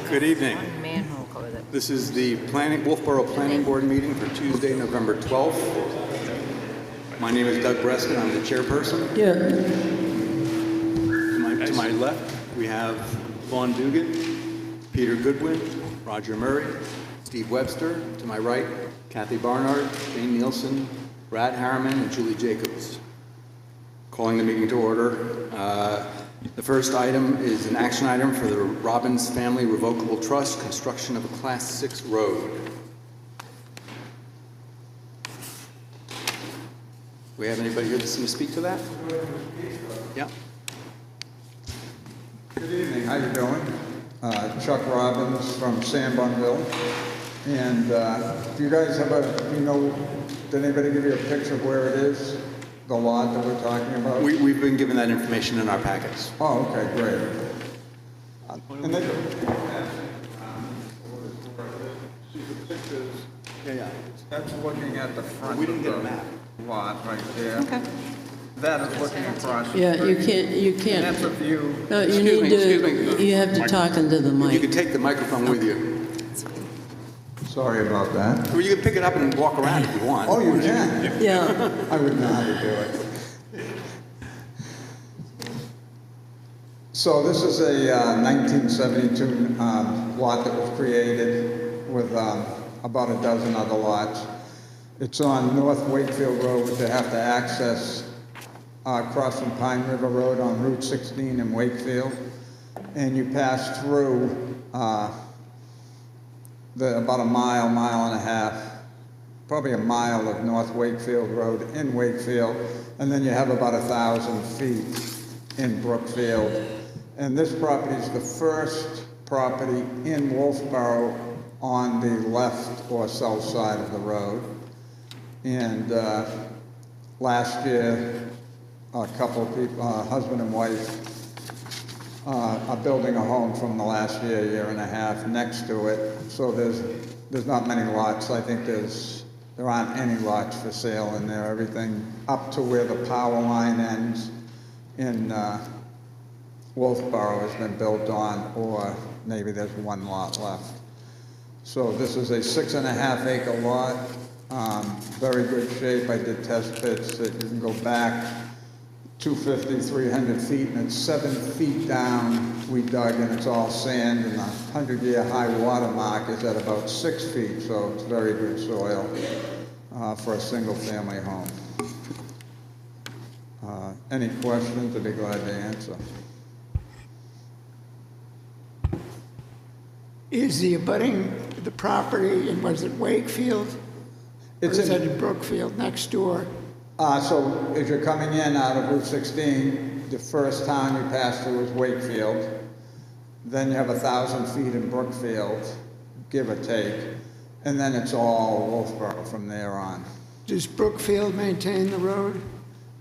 Good evening. One manhole cover that. This is the Wolfeboro Planning Board meeting for Tuesday, November 12th. My name is Doug Breskin. I'm the chairperson. Yeah, To my left, we have Vaughn Dugan, Peter Goodwin, Roger Murray, Steve Webster. To my right, Kathy Barnard, Jane Nielsen, Brad Harriman, and Julie Jacobs. Calling the meeting to order. The first item is an action item for the Robbins Family Revocable Trust, construction of a Class 6 road. We have anybody here to speak to that? Yeah. Good evening. How you doing? Chuck Robbins from Sambonville. And do you guys have did anybody give you a picture of where it is? The lot that we're talking about? We've been given that information in our packets. Oh, okay, great. And then, see the pictures. Yeah. That's looking at the front We didn't of get a the map. lot right there. Okay. That is looking across the yeah, street. you And can't, that's a view. no, you Excuse need me, excuse me. to, you have to talk into the You mic. can take the microphone with you. Sorry about that. Or you can pick it up and walk around if you want. Oh, you can? Yeah, I wouldn't know how to do it. So this is a 1972 lot that was created with about a dozen other lots. It's on North Wakefield Road, which they have to access across from Pine River Road on Route 16 in Wakefield. And you pass through about a mile, mile and a half, probably a mile of North Wakefield Road in Wakefield, and then you have about 1,000 feet in Brookfield. And this property is the first property in Wolfeboro on the left or south side of the road. And last year, a couple of people, husband and wife, are building a home from the last year and a half next to it. So there's not many lots. I think there aren't any lots for sale in there. Everything up to where the power line ends in Wolfeboro has been built on, or maybe there's one lot left. So this is a 6.5 acre lot, very good shape. I did test pits that you can go back 250, 300 feet, and it's 7 feet down we dug, and it's all sand, and the 100-year high water mark is at about 6 feet, so it's very good soil for a single-family home. Any questions? I'd be glad to answer. Is the abutting the property, and was it Wakefield? It's or is that in Brookfield next door? So as you're coming in out of Route 16, the first town you pass through is Wakefield. Then you have 1,000 feet in Brookfield, give or take. And then it's all Wolfeboro from there on. Does Brookfield maintain the road?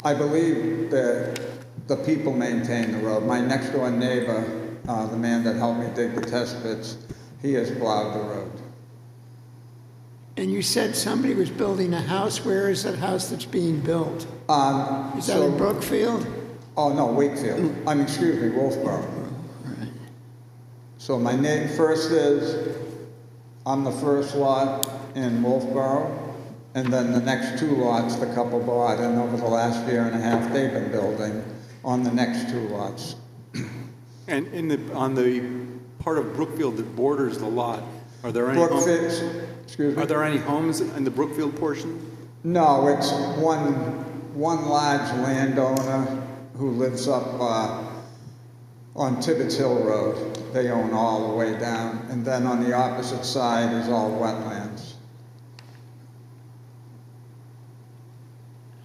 I believe that the people maintain the road. My next door neighbor, the man that helped me dig the test pits, he has plowed the road. And you said somebody was building a house. Where is that house that's being built? Is that in Brookfield? Oh, no, Wakefield. Excuse me, Wolfeboro. Right. So my name first is, I'm the first lot in Wolfeboro, and then the next two lots the couple bought, and over the last year and a half they've been building on the next two lots. And on the part of Brookfield that borders the lot, are there any homes? Excuse me? Are there any homes in the Brookfield portion? No, it's one large landowner who lives up on Tibbetts Hill Road. They own all the way down. And then on the opposite side is all wetlands.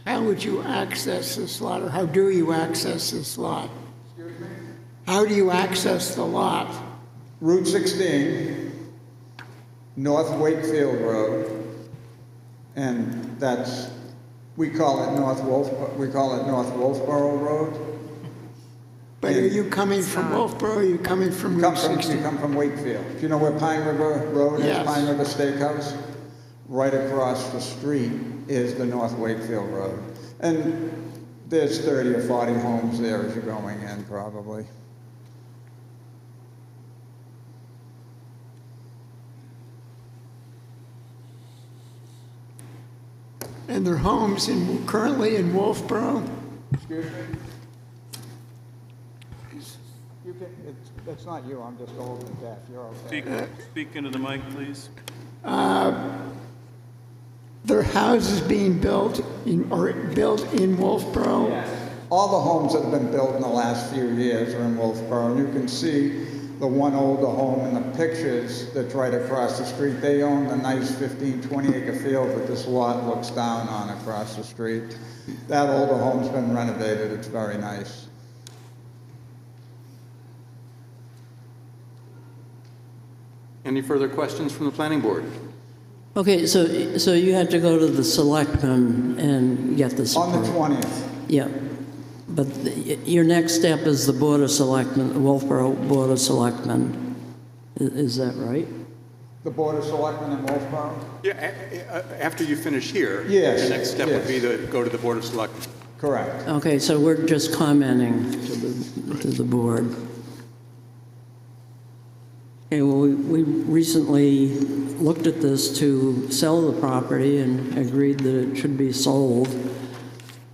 How would you access this lot, or how do you access this lot? Excuse me? How do you access the lot? Route 16, North Wakefield Road, and we call it North Wolfeboro Road. But are you coming from Wolfeboro, or are you coming from Route 16? You come from Wakefield. Do you know where Pine River Road is? Yes. Pine River Steakhouse? Right across the street is the North Wakefield Road. And there's 30 or 40 homes there as you're going in, probably. And their homes currently in Wolfeboro? Excuse me? It's not you, I'm just old and deaf, you're okay. Speak into the mic, please. Their houses being built in Wolfeboro? All the homes that have been built in the last few years are in Wolfeboro, and you can see the one older home in the pictures that's right across the street. They own the nice 15, 20 acre field that this lot looks down on across the street. That older home's been renovated, it's very nice. Any further questions from the planning board? Okay, so you had to go to the selectmen and get this On the approved. 20th. Yeah, but your next step is the Board of Selectmen, the Wolfboro Board of Selectmen. Is that right? The Board of Selectmen in Wolfeboro? Yeah, after you finish here, Yes, the next step would yes. be to go to the Board of Selectmen. Correct. Okay, so we're just commenting to the board. Okay, well, we recently looked at this to sell the property and agreed that it should be sold.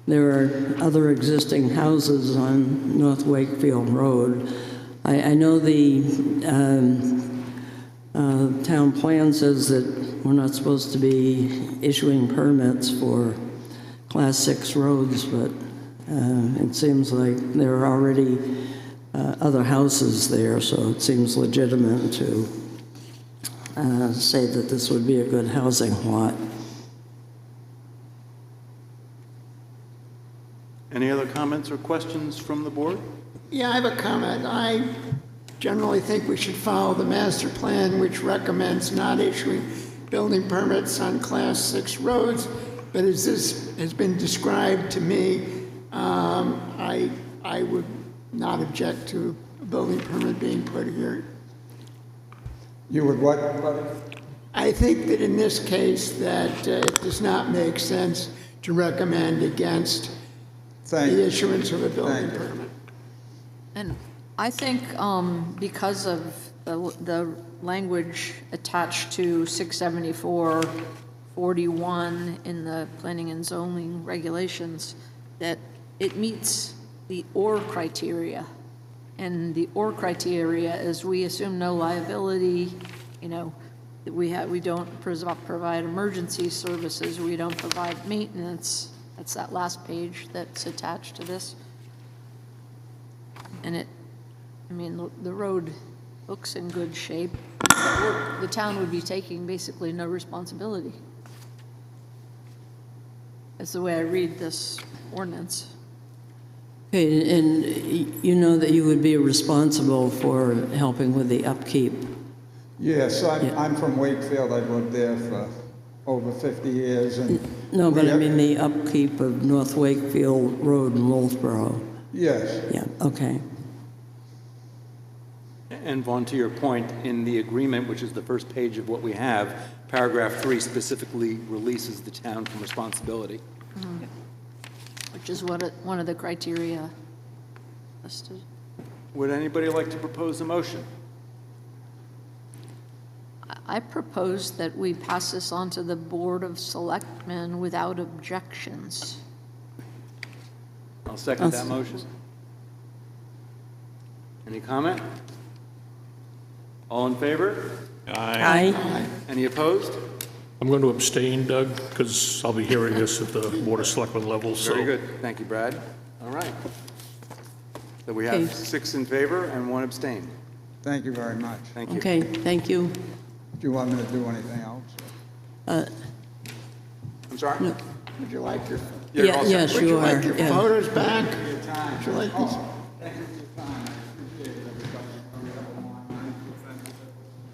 There are other existing houses on North Wakefield Road. I know the town plan says that we're not supposed to be issuing permits for Class 6 roads, but it seems like there are already other houses there, so it seems legitimate to say that this would be a good housing lot. Any other comments or questions from the board? Yeah, I have a comment. I generally think we should follow the master plan, which recommends not issuing building permits on Class 6 roads. But as this has been described to me, I would not object to a building permit being put here. You would what, buddy? I think that in this case that it does not make sense to recommend against Thank the you. issuance of a building Thank you. permit. And I think because of the language attached to 674-41 in the planning and zoning regulations, that it meets the OR criteria. And the OR criteria is we assume no liability, you know, that we don't provide emergency services, we don't provide maintenance. That's that last page that's attached to this. And the road looks in good shape. The town would be taking basically no responsibility. That's the way I read this ordinance. Okay, and you know that you would be responsible for helping with the upkeep. Yes, I'm from Wakefield. I've lived there for over 50 years. And No, but I mean the upkeep of North Wakefield Road in Wolfboro. Yes. Yeah, okay. And Vaughn, to your point, in the agreement, which is the first page of what we have, paragraph 3 specifically releases the town from responsibility. Which is one of the criteria listed. Would anybody like to propose a motion? I propose that we pass this on to the Board of Selectmen without objections. I'll second that motion. Any comment? All in favor? Aye. Any opposed? I'm going to abstain, Doug, because I'll be hearing this at the Board of Selectmen level, so. Very good. Thank you, Brad. All right. So we have Okay. 6 in favor and 1 abstain. Thank you very much. Thank you. Okay, thank you. Do you want me to do anything else? I'm sorry? No. Would you like your, Yeah, you're all set. Yes, would you you are. like your yeah. photos back? Would you like these? Thank you for your time. I appreciate it,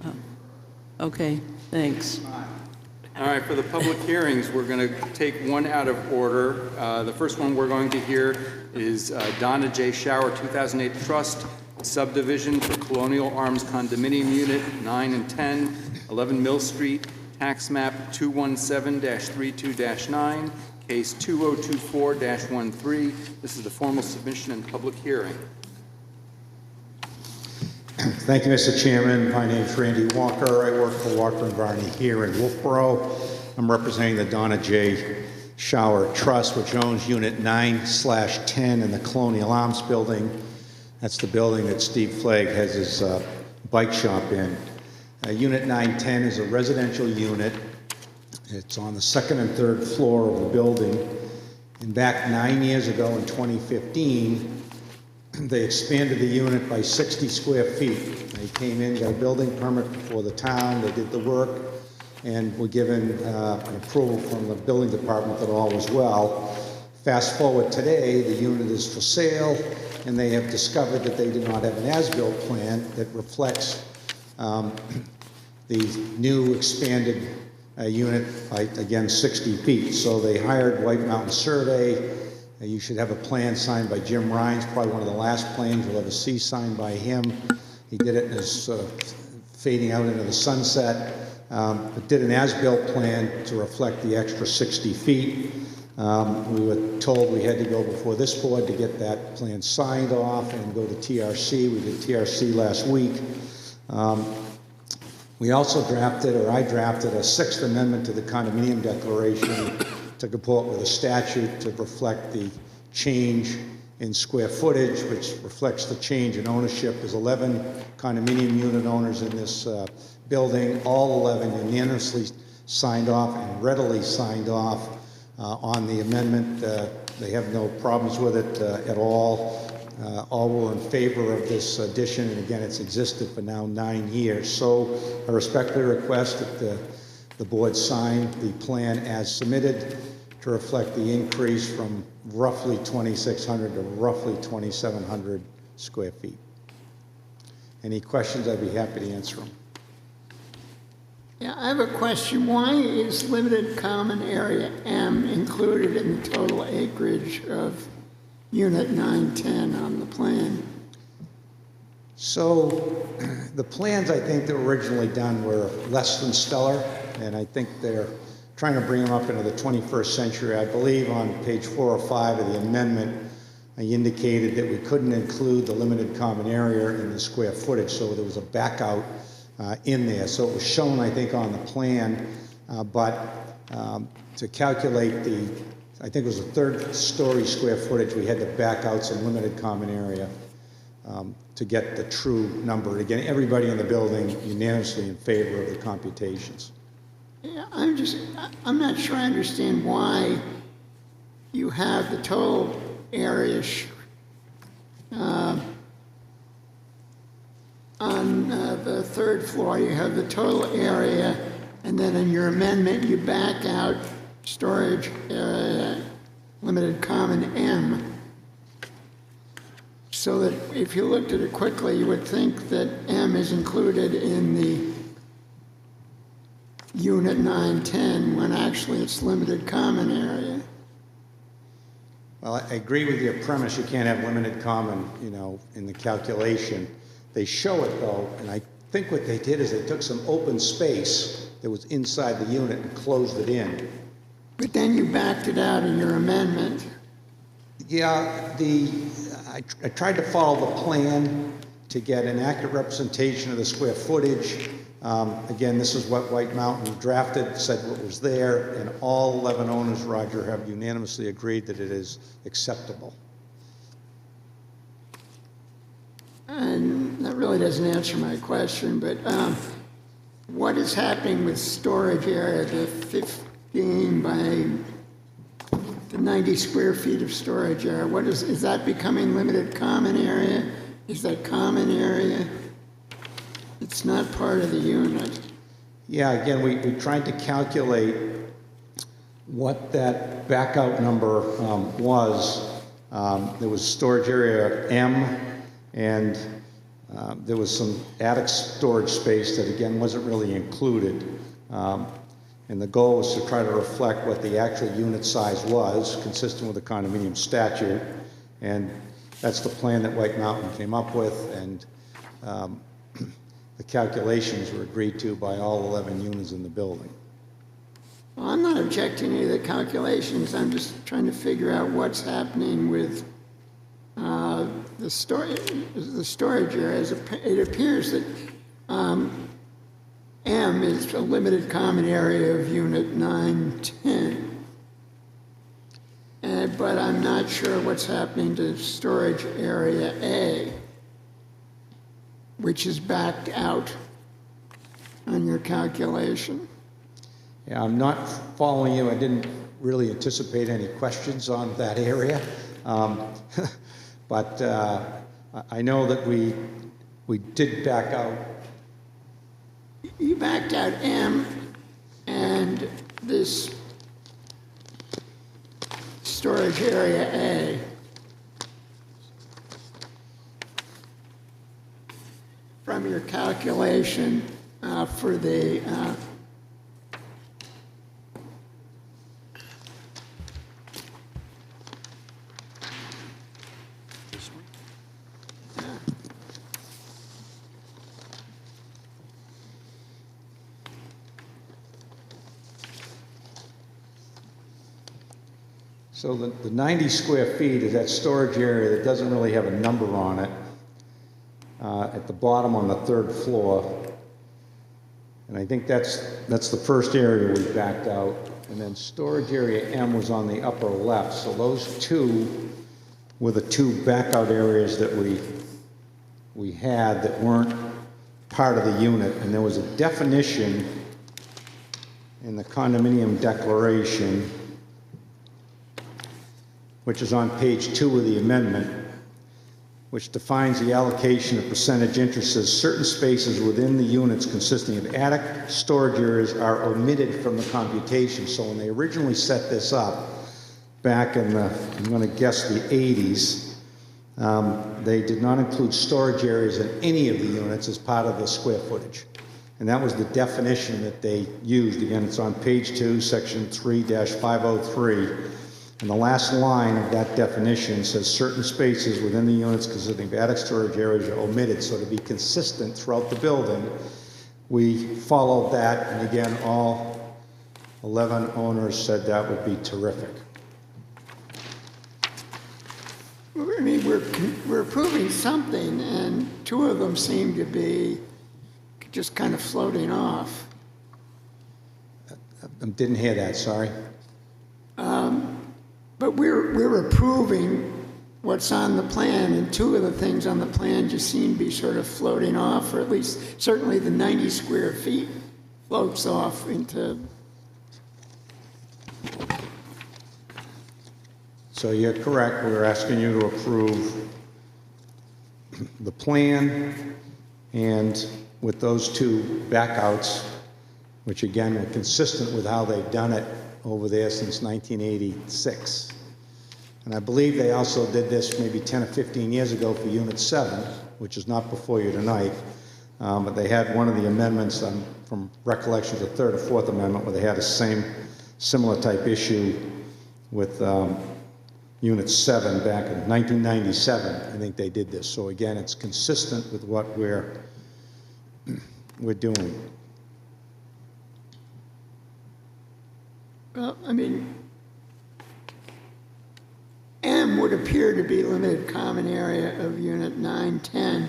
everybody. Okay, thanks. All right, for the public hearings, we're going to take one out of order. The first one we're going to hear is Donna J. Shower 2008 Trust subdivision for Colonial Arms Condominium Unit 9 and 10, 11 Mill Street, tax map 217-32-9, case 2024-13. This is the formal submission and public hearing. Thank you, Mr. Chairman. My name is Randy Walker. I work for Walker & Varney here in Wolfboro. I'm representing the Donna J. Shower Trust, which owns Unit 9/10 in the Colonial Arms Building. That's the building that Steve Flagg has his bike shop in. Unit 910 is a residential unit. It's on the second and third floor of the building. And back 9 years ago in 2015, they expanded the unit by 60 square feet. They came in, got a building permit before the town, they did the work, and were given an approval from the building department that all was well. Fast forward today, the unit is for sale, and they have discovered that they do not have an as-built plan that reflects the new expanded unit by, again, 60 feet. So they hired White Mountain Survey. You should have a plan signed by Jim Rhines, probably one of the last plans you'll ever see signed by him. He did it as fading out into the sunset, but did an as-built plan to reflect the extra 60 feet. We were told we had to go before this board to get that plan signed off and go to TRC. We did TRC last week. We also drafted, or I drafted, a sixth amendment to the condominium declaration to comport with a statute to reflect the change in square footage, which reflects the change in ownership. There's 11 condominium unit owners in this building. All 11 unanimously signed off and readily signed off on the amendment. They have no problems with it at all. All were in favor of this addition, and again, it's existed for now 9 years. So I respectfully request that the board sign the plan as submitted to reflect the increase from roughly 2,600 to roughly 2,700 square feet. Any questions, I'd be happy to answer them. Yeah, I have a question. Why is limited common area M included in the total acreage of Unit 910 on the plan? So the plans, I think, that were originally done were less than stellar, and I think they're trying to bring them up into the 21st century. I believe on page 4 or 5 of the amendment, I indicated that we couldn't include the limited common area in the square footage, so there was a back out in there. So it was shown, I think, on the plan, but to calculate the, I think it was the third story square footage, we had to back out some limited common area to get the true number. Again, everybody in the building unanimously in favor of the computations. Yeah, I'm not sure I understand why you have the total area on the third floor. You have the total area, and then in your amendment, you back out storage area, limited common M. So that if you looked at it quickly, you would think that M is included in the Unit 910 when actually it's limited common area. Well, I agree with your premise. You can't have limited common, in the calculation. They show it though, and I think what they did is they took some open space that was inside the unit and closed it in. But then you backed it out in your amendment. Yeah, I tried to follow the plan to get an accurate representation of the square footage. Again, this is what White Mountain drafted, said what was there, and all 11 owners, Roger, have unanimously agreed that it is acceptable. And that really doesn't answer my question, but what is happening with storage area, the 15 by the 90 square feet of storage area? Is that becoming limited common area? Is that common area? It's not part of the unit. Yeah, again, we tried to calculate what that back out number was. There was storage area M, and there was some attic storage space that, again, wasn't really included. And the goal was to try to reflect what the actual unit size was, consistent with the condominium statute. And that's the plan that White Mountain came up with, and the calculations were agreed to by all 11 units in the building. Well, I'm not objecting to any of the calculations. I'm just trying to figure out what's happening with the storage areas. It appears that M is a limited common area of Unit 910. but I'm not sure what's happening to storage area A, which is backed out on your calculation. Yeah, I'm not following you. I didn't really anticipate any questions on that area. But I know that we did back out. You backed out M and this storage area A. From your calculation for the So the 90 square feet is that storage area that doesn't really have a number on it at the bottom on the third floor. And I think that's the first area we backed out. And then storage area M was on the upper left. So those two were the two back out areas that we had that weren't part of the unit. And there was a definition in the condominium declaration, which is on page 2 of the amendment, which defines the allocation of percentage interest as certain spaces within the units consisting of attic storage areas are omitted from the computation. So when they originally set this up, back in the, I'm going to guess the 80s, they did not include storage areas in any of the units as part of the square footage. And that was the definition that they used. Again, it's on page 2, section 3-503. And the last line of that definition says certain spaces within the units consisting of attic storage areas are omitted. So to be consistent throughout the building, we followed that. And again, all 11 owners said that would be terrific. I mean, we're approving something, and two of them seem to be just kind of floating off. I didn't hear that, sorry. But we're approving what's on the plan, and two of the things on the plan just seem to be sort of floating off, or at least certainly the 90 square feet floats off into. So you're correct. We're asking you to approve the plan and with those two backouts, which again were consistent with how they've done it over there since 1986. And I believe they also did this maybe 10 or 15 years ago for Unit 7, which is not before you tonight. But they had one of the amendments, from recollection, the third or fourth amendment, where they had a similar type issue with Unit 7 back in 1997. I think they did this. So again, it's consistent with what we're doing. Well, I mean, M would appear to be limited common area of Unit 910,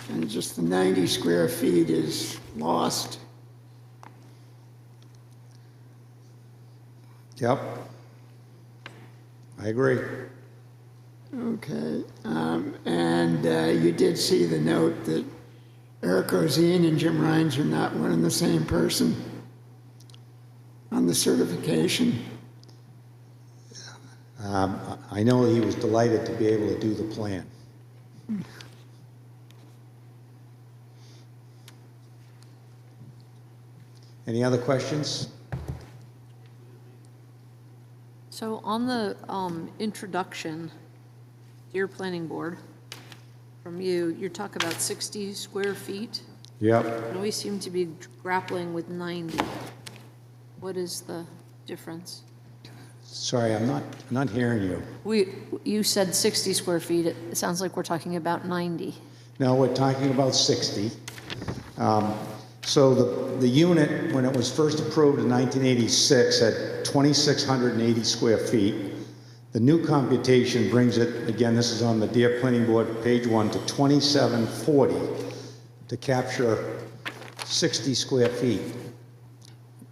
and just the 90 square feet is lost. Yep. I agree. Okay. And you did see the note that Eric Ozine and Jim Rhines are not one and the same person on the certification. I know he was delighted to be able to do the plan. Any other questions? So on the introduction to your planning board, from you talk about 60 square feet, Yep. and we seem to be grappling with 90. What is the difference? Sorry, I'm not hearing you. You said 60 square feet. It sounds like we're talking about 90. No, we're talking about 60. So the unit, when it was first approved in 1986, had 2,680 square feet. The new computation brings it, again, this is on the Dear Planning Board, page 1, to 2,740 to capture 60 square feet.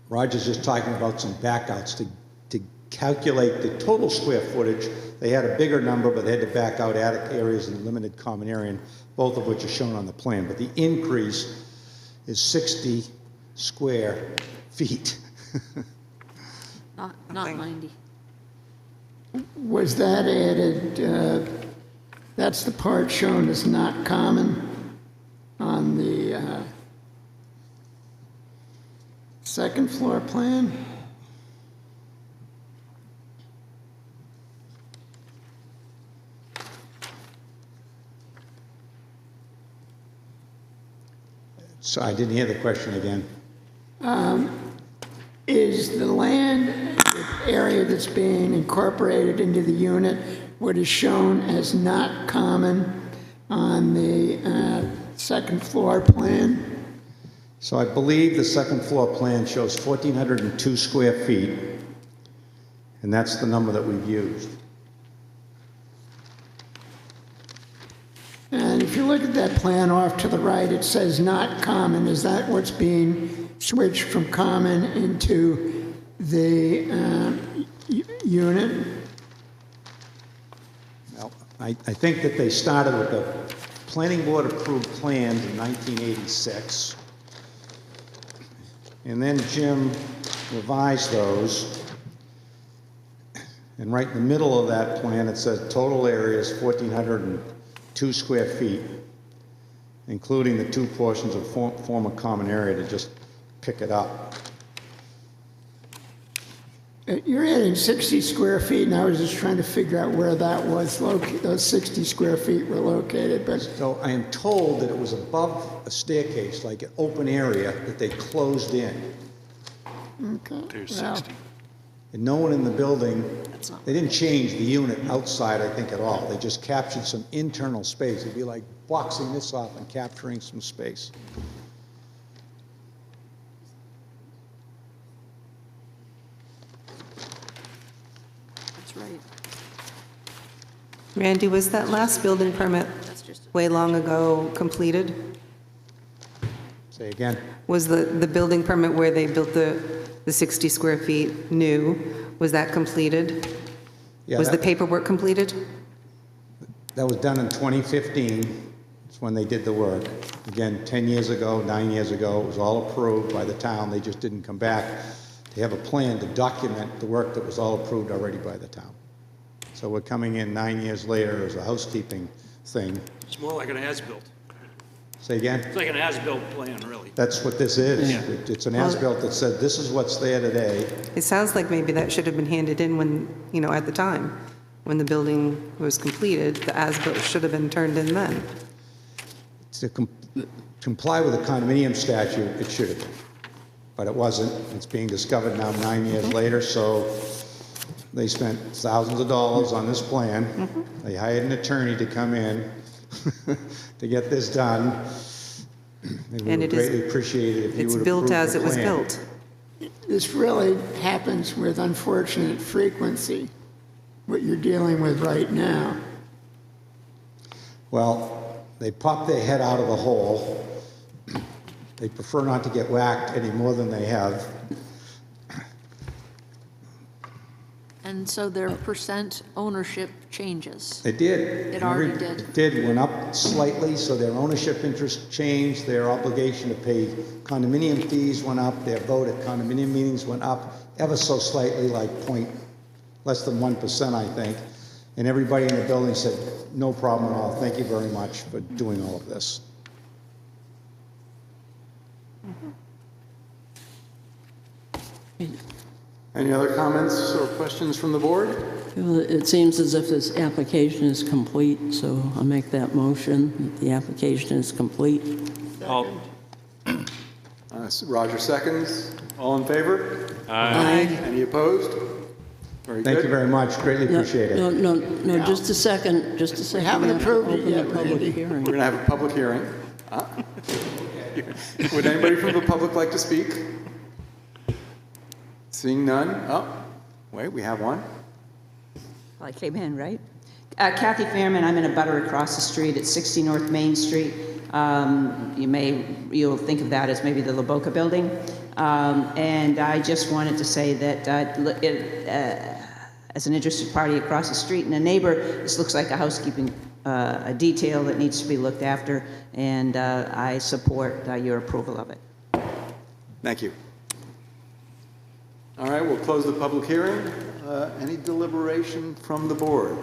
Roger's just talking about some backouts to calculate the total square footage, they had a bigger number, but they had to back out attic areas and limited common area, and both of which are shown on the plan. But the increase is 60 square feet. Not 90. Was that added, that's the part shown as not common on the second floor plan? So I didn't hear the question again. Is the land area that's being incorporated into the unit what is shown as not common on the second floor plan? So I believe the second floor plan shows 1,402 square feet, and that's the number that we've used. And if you look at that plan off to the right, it says not common. Is that what's being switched from common into the unit? Well, I think that they started with the planning board approved plans in 1986. And then Jim revised those. And right in the middle of that plan, it says total area is 1,402 square feet, including the two portions of former common area, to just pick it up. You're adding 60 square feet, and I was just trying to figure out where that was located, those 60 square feet were located, but So I am told that it was above a staircase, like an open area that they closed in. okay. Well, And no one in the building, That's not they didn't change the unit outside, I think, at all. They just captured some internal space. It'd be like boxing this off and capturing some space. That's right. Randy, was that last building permit That's just, way long ago completed? Say again? Was the building permit where they built the 60 square feet new, was that completed? Yeah, Was the that- paperwork completed? That was done in 2015. That's when they did the work. Again, 10 years ago, 9 years ago, it was all approved by the town. They just didn't come back. They have a plan to document the work that was all approved already by the town. So we're coming in 9 years later as a housekeeping thing. It's more like an as-built. Say again? It's like an as-built plan, really. That's what this is. Yeah. It's an as-built that said, this is what's there today. It sounds like maybe that should have been handed in when, at the time, when the building was completed, the as-built should have been turned in then. To comply with the condominium statute, it should have been. But it wasn't. It's being discovered now 9 years later, so they spent thousands of dollars on this plan. They hired an attorney to come in to get this done. And we And would it is- greatly appreciate it if you It's would approve built the as it was plan. built. this really happens with unfortunate frequency, what you're dealing with right now. Well, they pop their head out of the hole. They prefer not to get whacked any more than they have. and so their percent ownership changes. It did. It already did. It did, went up slightly, so their ownership interest changed, their obligation to pay condominium fees went up, their vote at condominium meetings went up ever so slightly, like less than 1%, I think. And everybody in the building said, no problem at all, thank you very much for doing all of this. Any other comments or questions from the board? Well, it seems as if this application is complete, so I'll make that motion, that the application is complete. Roger seconds. All in favor? Aye. Any opposed? Very good. Thank you very much, greatly appreciate it. No, just a second, just a second. haven't We have to approved it open yet, the public Randy. hearing. We're going to have a public hearing. Would anybody from the public like to speak? Seeing none? Oh, wait, we have one. I came in, right? Kathy Fairman, I'm in a butter across the street at 60 North Main Street. You'll think of that as maybe the La Boca building. And I just wanted to say that as an interested party across the street and a neighbor, this looks like a housekeeping a detail that needs to be looked after, and I support your approval of it. Thank you. All right, we'll close the public hearing. Any deliberation from the board?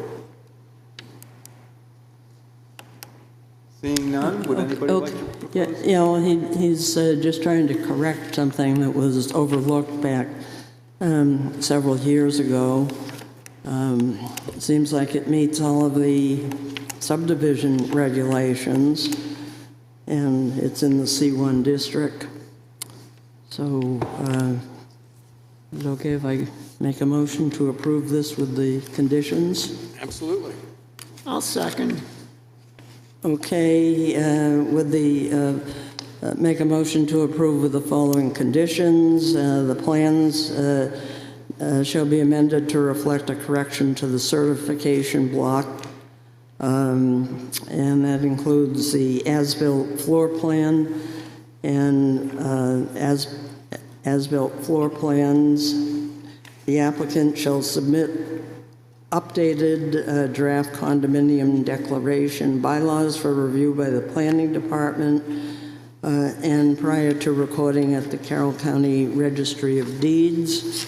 Seeing none, would anybody like to propose? Yeah, he's just trying to correct something that was overlooked back several years ago. It seems like it meets all of the subdivision regulations, and it's in the C1 district. So, is it okay if I make a motion to approve this with the conditions? Absolutely. I'll second. Okay, make a motion to approve with the following conditions. The plans shall be amended to reflect a correction to the certification block, and that includes the as-built floor plan and as-built floor plans. The applicant shall submit updated draft condominium declaration bylaws for review by the planning department and prior to recording at the Carroll County Registry of Deeds.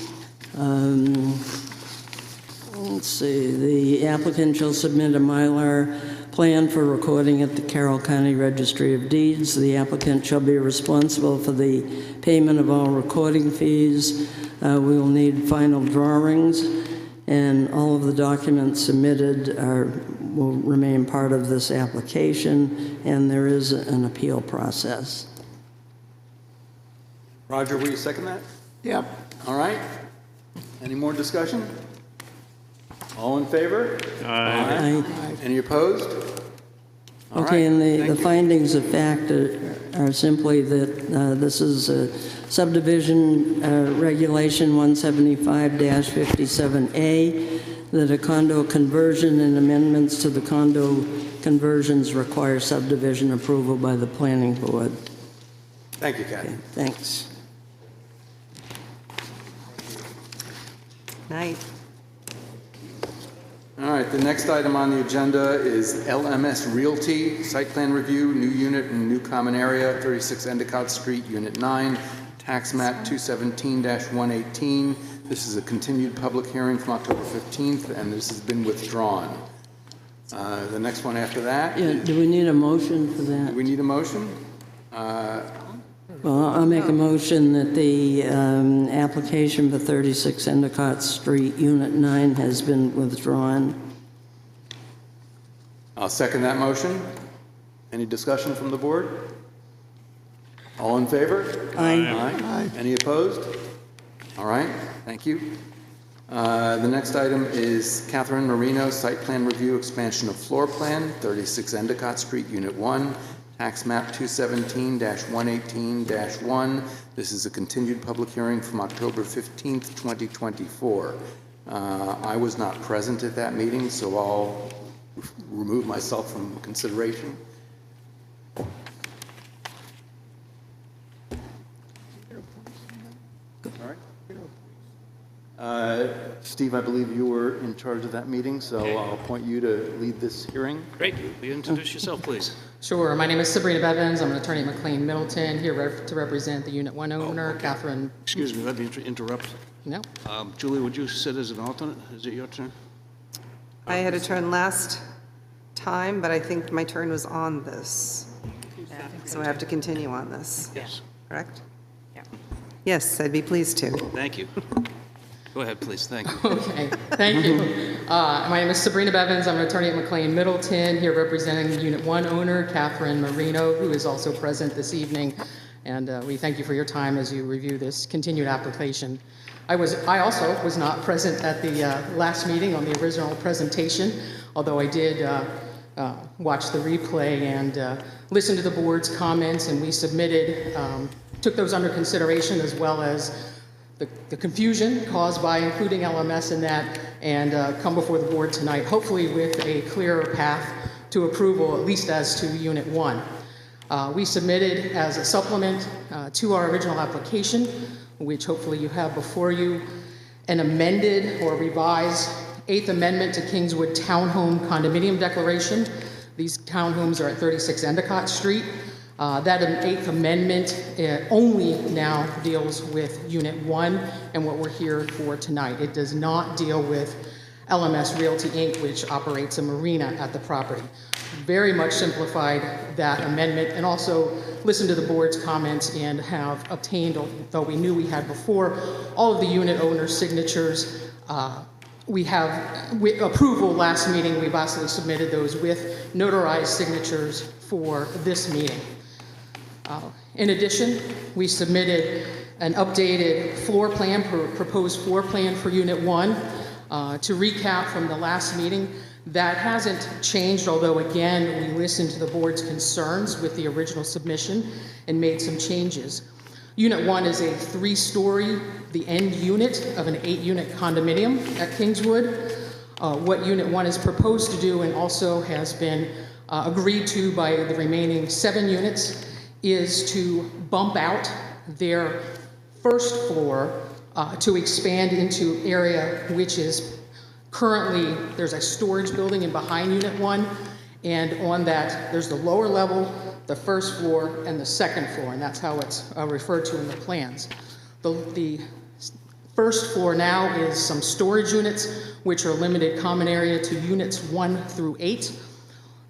Let's see, the applicant shall submit a Mylar plan for recording at the Carroll County Registry of Deeds. The applicant shall be responsible for the payment of all recording fees. We will need final drawings, and all of the documents submitted will remain part of this application, and there is an appeal process. Roger, will you second that? Yep. All right. Any more discussion? All in favor? Aye. Any opposed? All Okay, right, and the thank you. findings of fact are simply that this is a subdivision regulation 175-57A, that a condo conversion and amendments to the condo conversions require subdivision approval by the planning board. Thank you, Kathy. Thanks. Night. All right, the next item on the agenda is LMS Realty, site plan review, new unit and new common area, 36 Endicott Street, Unit 9, tax map 217-118. This is a continued public hearing from October 15th, and this has been withdrawn. The next one after that. Yeah, do we need a motion for that? Do we need a motion? Well, I'll make a motion that the application for 36 Endicott Street, Unit 9, has been withdrawn. I'll second that motion. Any discussion from the board? All in favor? Aye. Aye. Any opposed? All right, thank you. The next item is Catherine Marino, site plan review, expansion of floor plan, 36 Endicott Street, Unit 1, tax map 217-118-1. This is a continued public hearing from October 15th, 2024. I was not present at that meeting, so I'll remove myself from consideration. All right. Steve, I believe you were in charge of that meeting, so I'll appoint you to lead this hearing. Great. Will you introduce yourself, please? Sure. My name is Sabrina Bevins. I'm an attorney at McLean Middleton, here to represent the Unit 1 owner, Catherine. Excuse me, let me interrupt. No? Julie, would you sit as an alternate? Is it your turn? I had a turn last time, but I think my turn was on this. So I have to continue on this. Yes. Correct? Yeah. Yes, I'd be pleased to. Thank you. Go ahead, please. Thank you. Okay. Thank you. My name is Sabrina Bevins. I'm an attorney at McLean Middleton, here representing the Unit 1 owner, Catherine Marino, who is also present this evening. And we thank you for your time as you review this continued application. I also was not present at the last meeting on the original presentation, although I did watch the replay and listen to the board's comments, and we submitted, took those under consideration, as well as the confusion caused by including LMS in that and come before the board tonight, hopefully with a clearer path to approval, at least as to Unit 1. We submitted as a supplement to our original application, which hopefully you have before you, an amended or revised 8th Amendment to Kingswood Townhome Condominium Declaration. These townhomes are at 36 Endicott Street. That 8th Amendment only now deals with Unit 1 and what we're here for tonight. It does not deal with LMS Realty Inc., which operates a marina at the property. Very much simplified that amendment, and also listened to the board's comments and have obtained, though we knew we had before, all of the unit owners' signatures. We have, with approval last meeting, we've also submitted those with notarized signatures for this meeting. In addition, we submitted an updated floor plan, proposed floor plan for Unit 1. To recap from the last meeting, that hasn't changed, although again, we listened to the board's concerns with the original submission and made some changes. Unit 1 is a 3-story, the end unit of an 8-unit condominium at Kingswood. What Unit 1 is proposed to do, and also has been agreed to by the remaining 7 units, is to bump out their first floor to expand into area which is currently, there's a storage building in behind Unit 1, and on that, there's the lower level, the first floor, and the second floor, and that's how it's referred to in the plans. The first floor now is some storage units, which are limited common area to Units 1 through 8.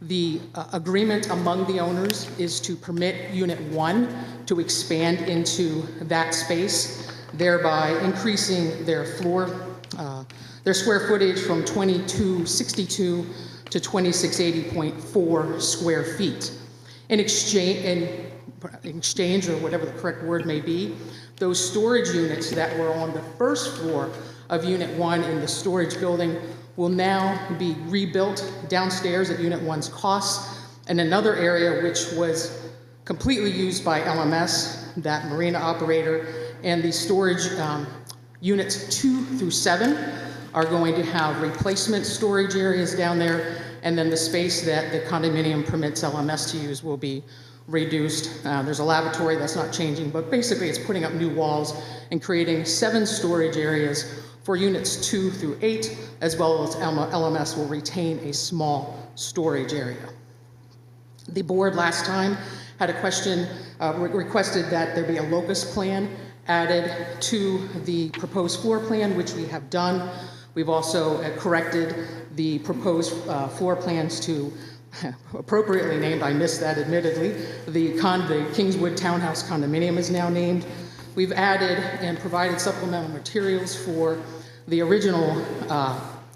The agreement among the owners is to permit Unit 1 to expand into that space, thereby increasing their their square footage from 2262 to 2680.4 square feet. In exchange, or whatever the correct word may be, those storage units that were on the first floor of Unit 1 in the storage building will now be rebuilt downstairs at Unit 1's cost, and another area which was completely used by LMS, that marina operator, and the storage units 2 through 7 are going to have replacement storage areas down there, and then the space that the condominium permits LMS to use will be reduced. There's a lavatory that's not changing, but basically it's putting up new walls and creating 7 storage areas for Units 2 through 8, as well as LMS will retain a small storage area. The board last time had a question, requested that there be a locus plan added to the proposed floor plan, which we have done. We've also corrected the proposed floor plans to appropriately named, I missed that admittedly, the Kingswood Townhouse Condominium is now named. We've added and provided supplemental materials for the original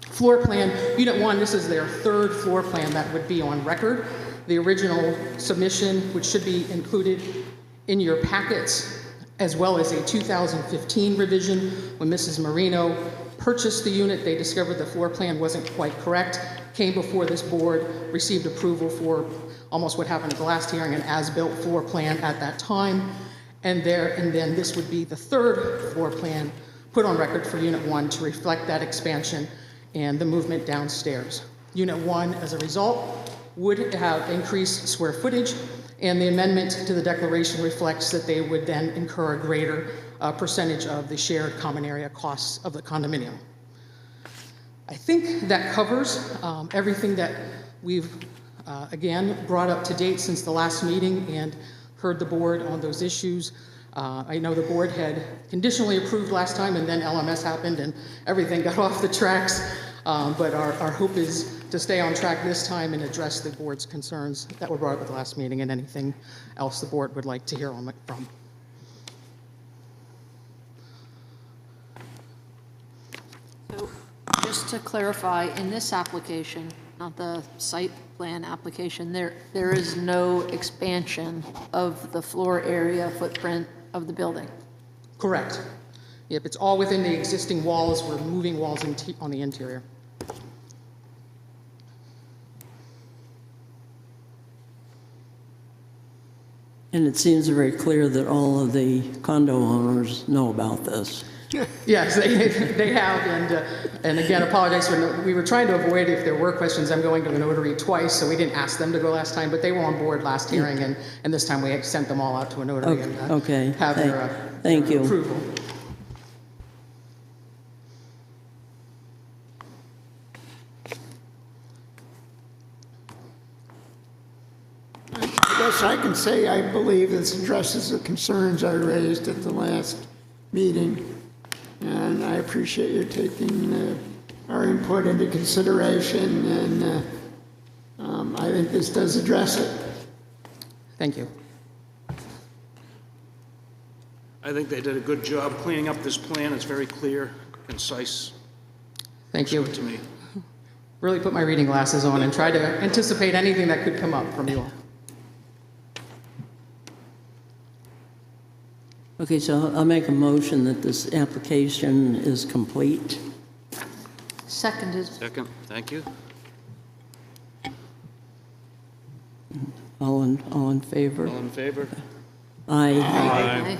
floor plan. Unit 1, this is their 3rd floor plan that would be on record. The original submission, which should be included in your packets, as well as a 2015 revision. When Mrs. Marino purchased the unit, they discovered the floor plan wasn't quite correct, came before this board, received approval for almost what happened at the last hearing, an as-built floor plan at that time. And then this would be the 3rd floor plan put on record for Unit 1 to reflect that expansion and the movement downstairs. Unit 1, as a result, would have increased square footage, and the amendment to the declaration reflects that they would then incur a greater percentage of the shared common area costs of the condominium. I think that covers everything that we've, again, brought up to date since the last meeting and heard the board on those issues. I know the board had conditionally approved last time, and then LMS happened and everything got off the tracks. But our hope is to stay on track this time and address the board's concerns that were brought up at the last meeting and anything else the board would like to hear from. So just to clarify, in this application, not the site plan application, there is no expansion of the floor area footprint of the building? Correct. Yep, it's all within the existing walls. We're moving walls on the interior. And it seems very clear that all of the condo owners know about this. Yes, they have, and again, apologize for, we were trying to avoid if there were questions, I'm going to the notary twice, so we didn't ask them to go last time, but they were on board last hearing, and this time we sent them all out to a notary and Okay, have thank their you. approval. I guess I can say I believe this addresses the concerns I raised at the last meeting, and I appreciate you taking our input into consideration, and I think this does address it. Thank you. I think they did a good job cleaning up this plan. It's very clear, concise. Thank you. Good to me. Really put my reading glasses on and try to anticipate anything that could come up from you all. Okay, so I'll make a motion that this application is complete. Seconded. Second, thank you. All in favor? All in favor? Aye. Aye.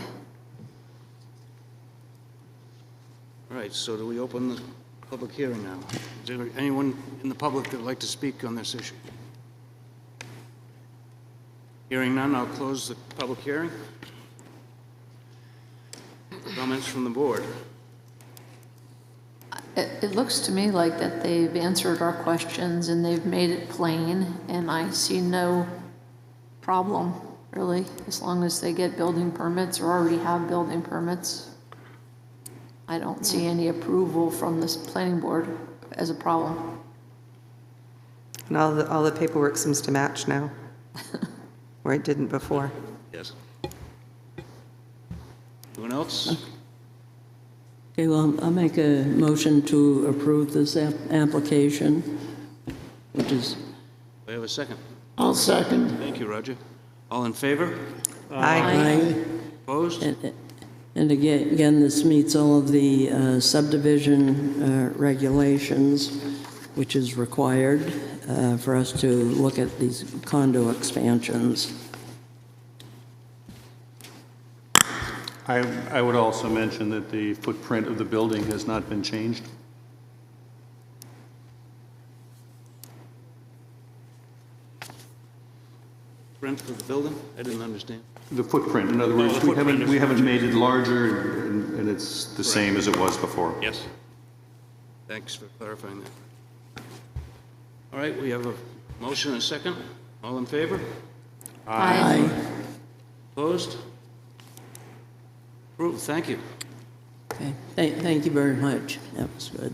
All right, so do we open the public hearing now? Is there anyone in the public that would like to speak on this issue? Hearing none, I'll close the public hearing. Comments from the board? It looks to me like that they've answered our questions and they've made it plain, and I see no problem, really, as long as they get building permits or already have building permits. I don't see any approval from this planning board as a problem. And all the paperwork seems to match now, where it didn't before. Yes. Anyone else? Okay, well, I'll make a motion to approve this application, which is, We have a second. I'll second. Thank you, Roger. All in favor? Aye. Opposed? and again, this meets all of the subdivision regulations, which is required for us to look at these condo expansions. I would also mention that the footprint of the building has not been changed. Rent for the building? I didn't understand. The footprint, in other words, the footprint is- we haven't made it larger, and it's the same as it was before. Yes. Thanks for clarifying that. All right, we have a motion and a second. All in favor? Aye. Opposed? Approved, thank you. Okay, thank you very much. That was good.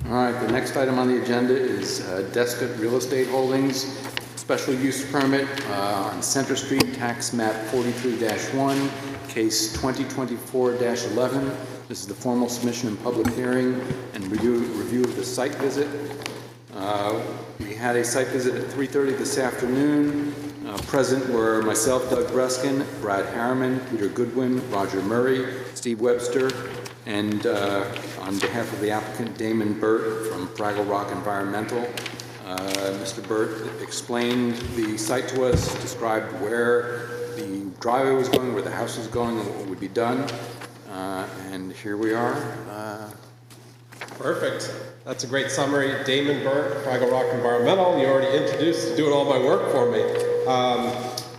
All right, the next item on the agenda is Descott Real Estate Holdings, special use permit on Center Street, tax map 43-1, case 2024-11. This is the formal submission and public hearing and review of the site visit. We had a site visit at 3:30 this afternoon. Present were myself, Doug Breskin, Brad Harriman, Peter Goodwin, Roger Murray, Steve Webster, and on behalf of the applicant, Damon Burt from Fraggle Rock Environmental. Mr. Burt explained the site to us, described where the driveway was going, where the house was going, and what would be done. And here we are. Perfect. That's a great summary. Damon Burt, Fraggle Rock Environmental. You already introduced, doing all my work for me.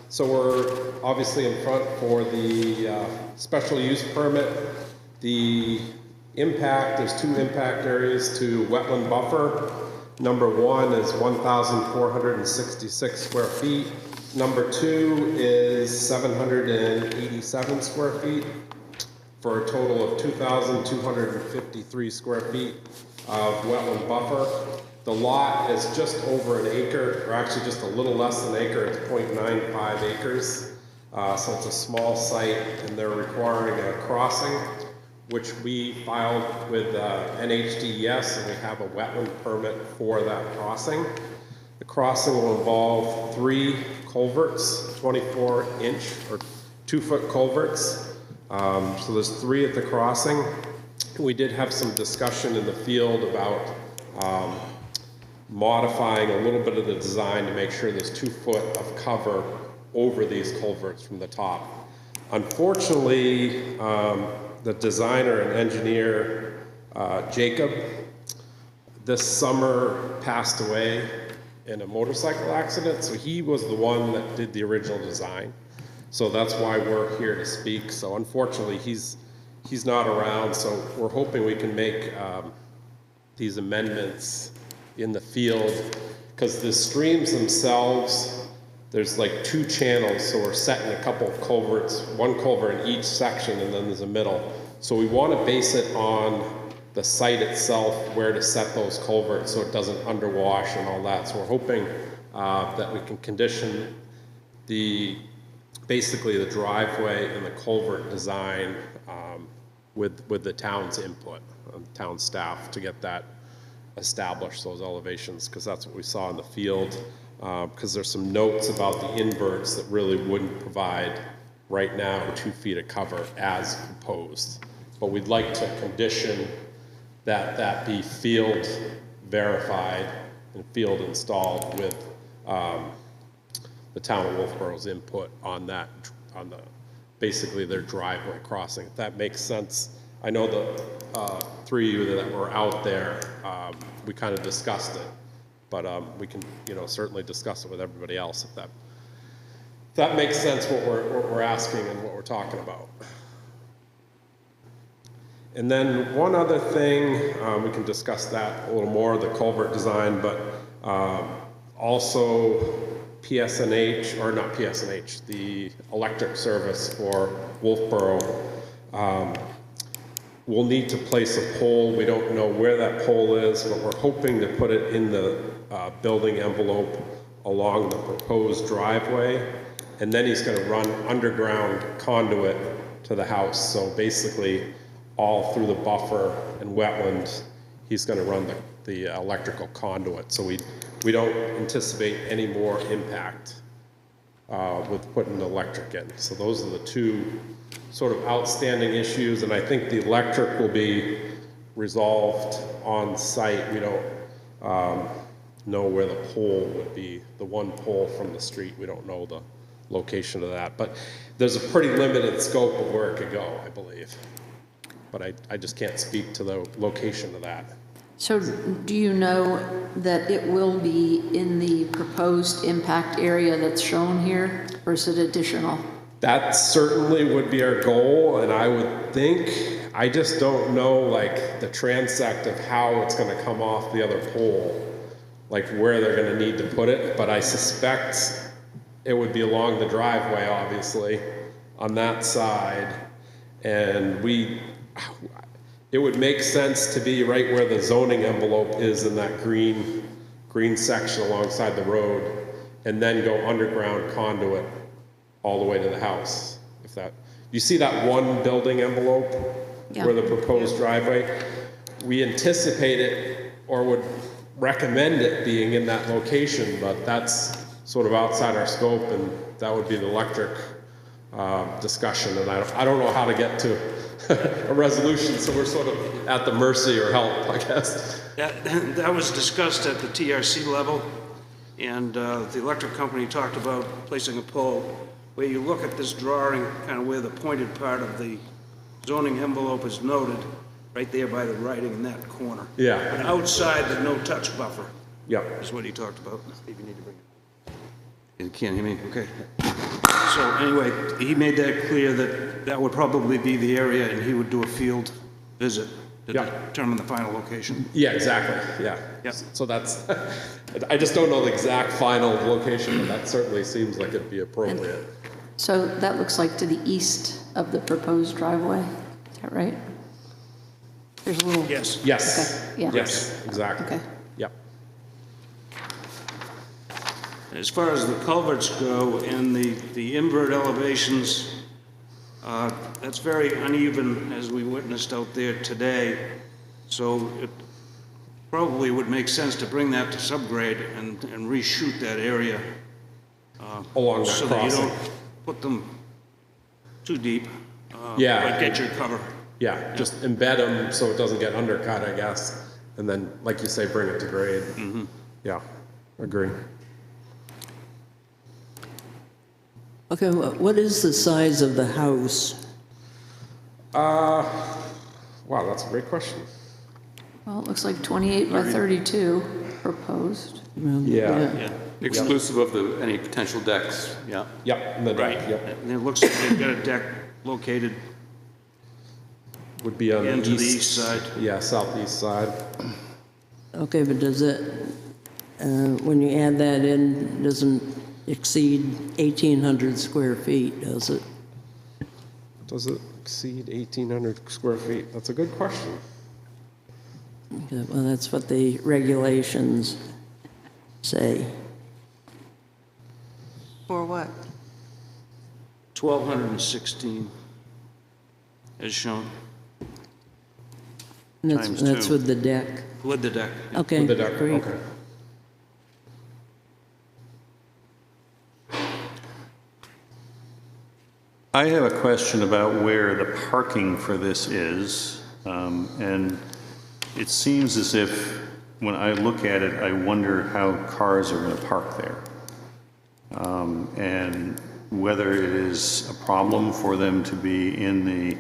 So we're obviously in front for the special use permit. The impact, there's two impact areas to wetland buffer. Number one is 1,466 square feet. Number two is 787 square feet, for a total of 2,253 square feet of wetland buffer. The lot is just over an acre, or actually just a little less than an acre. It's 0.95 acres. So it's a small site, and they're requiring a crossing, which we filed with NHDES, and we have a wetland permit for that crossing. The crossing will involve 3 culverts, 24-inch or 2-foot culverts. So there's 3 at the crossing. We did have some discussion in the field about modifying a little bit of the design to make sure there's 2 foot of cover over these culverts from the top. Unfortunately, the designer and engineer, Jacob, this summer passed away in a motorcycle accident, so he was the one that did the original design. So that's why we're here to speak. So unfortunately, he's not around, so we're hoping we can make these amendments in the field, because the streams themselves, there's like 2 channels, so we're setting a couple of culverts, 1 culvert in each section, and then there's a middle. So we want to base it on the site itself, where to set those culverts so it doesn't underwash and all that. So we're hoping that we can condition basically the driveway and the culvert design with the town's input, town staff, to get that established, those elevations, because that's what we saw in the field. Because there's some notes about the inverts that really wouldn't provide right now 2 feet of cover as proposed. But we'd like to condition that be field verified and field installed with the town of Wolfeboro's input on that, on basically their driveway crossing, if that makes sense. I know the 3 of you that were out there, we kind of discussed it, but we can, certainly discuss it with everybody else if that makes sense, what we're asking and what we're talking about. And then one other thing, we can discuss that a little more, the culvert design, but also PSNH, or not PSNH, the electric service for Wolfeboro. We'll need to place a pole. We don't know where that pole is, but we're hoping to put it in the building envelope along the proposed driveway. And then he's going to run underground conduit to the house. So basically, all through the buffer and wetland, he's going to run the electrical conduit. So we don't anticipate any more impact with putting the electric in. So those are the 2 sort of outstanding issues, and I think the electric will be resolved on site. We don't know where the pole would be, the 1 pole from the street. We don't know the location of that, but there's a pretty limited scope of where it could go, I believe. But I just can't speak to the location of that. So do you know that it will be in the proposed impact area that's shown here, or is it additional? That certainly would be our goal, and I would think, I just don't know like the transect of how it's going to come off the other pole, like where they're going to need to put it, but I suspect it would be along the driveway, obviously, on that side, and it would make sense to be right where the zoning envelope is in that green section alongside the road, and then go underground conduit all the way to the house. You see that 1 building envelope where the proposed driveway? We anticipate it, or would recommend it being in that location, but that's sort of outside our scope, and that would be the electric discussion, and I don't know how to get to a resolution, so we're sort of at the mercy or help, I guess. That was discussed at the TRC level, and the electric company talked about placing a pole where you look at this drawing, kind of where the pointed part of the zoning envelope is noted, right there by the writing in that corner. Yeah. But outside the no-touch buffer. Yeah. Is what he talked about. Steve, you need to bring it. You can't hear me? Okay. So anyway, he made that clear that that would probably be the area, and he would do a field visit to determine the final location. Yeah, exactly. Yeah. Yeah. So that's, I just don't know the exact final location, but that certainly seems like it'd be appropriate. So that looks like to the east of the proposed driveway, is that right? There's a little... Yes. Yes. Okay, yeah. Yes, exactly. Okay. Yep. As far as the culverts go and the invert elevations, that's very uneven, as we witnessed out there today. So it probably would make sense to bring that to subgrade and reshoot that area. Along that so crossing. that you don't put them too deep. But get your cover. Yeah, just embed them so it doesn't get undercut, I guess. And then, like you say, bring it to grade. Mm-hmm. Yeah, agree. Okay, what is the size of the house? Wow, that's a great question. Well, it looks like 28 by 32 proposed. Yeah. Exclusive of any potential decks, yeah. Yep, and the deck, yep. And it looks like they've got a deck located Would be on the into east. the east side. Yeah, southeast side. Okay, but does it, when you add that in, doesn't exceed 1,800 square feet, does it? Does it exceed 1,800 square feet? That's a good question. Okay, well, that's what the regulations say. For what? 1,216 as shown, And Times that's two. with the deck. with the deck. Okay, With the deck, great. okay. I have a question about where the parking for this is. And it seems as if, when I look at it, I wonder how cars are going to park there. And whether it is a problem for them to be in the,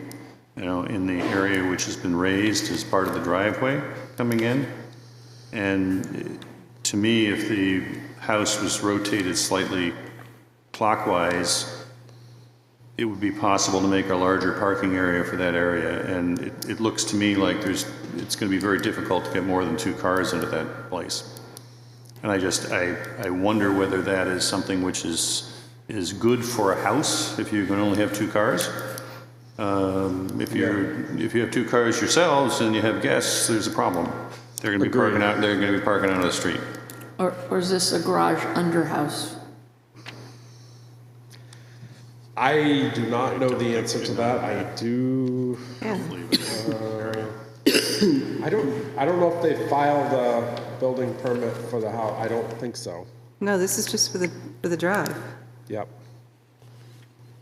in the area which has been raised as part of the driveway coming in. And to me, if the house was rotated slightly clockwise, it would be possible to make a larger parking area for that area. And it looks to me like it's going to be very difficult to get more than 2 cars into that place. And I wonder whether that is something which is good for a house if you can only have 2 cars. If you have 2 cars yourselves and you have guests, there's a problem. They're going to be parking out. They're going to be parking out on the street. Or is this a garage under house? I do not know the answer to that. I do. I don't know if they filed a building permit for the house. I don't think so. No, this is just for the drive. Yep.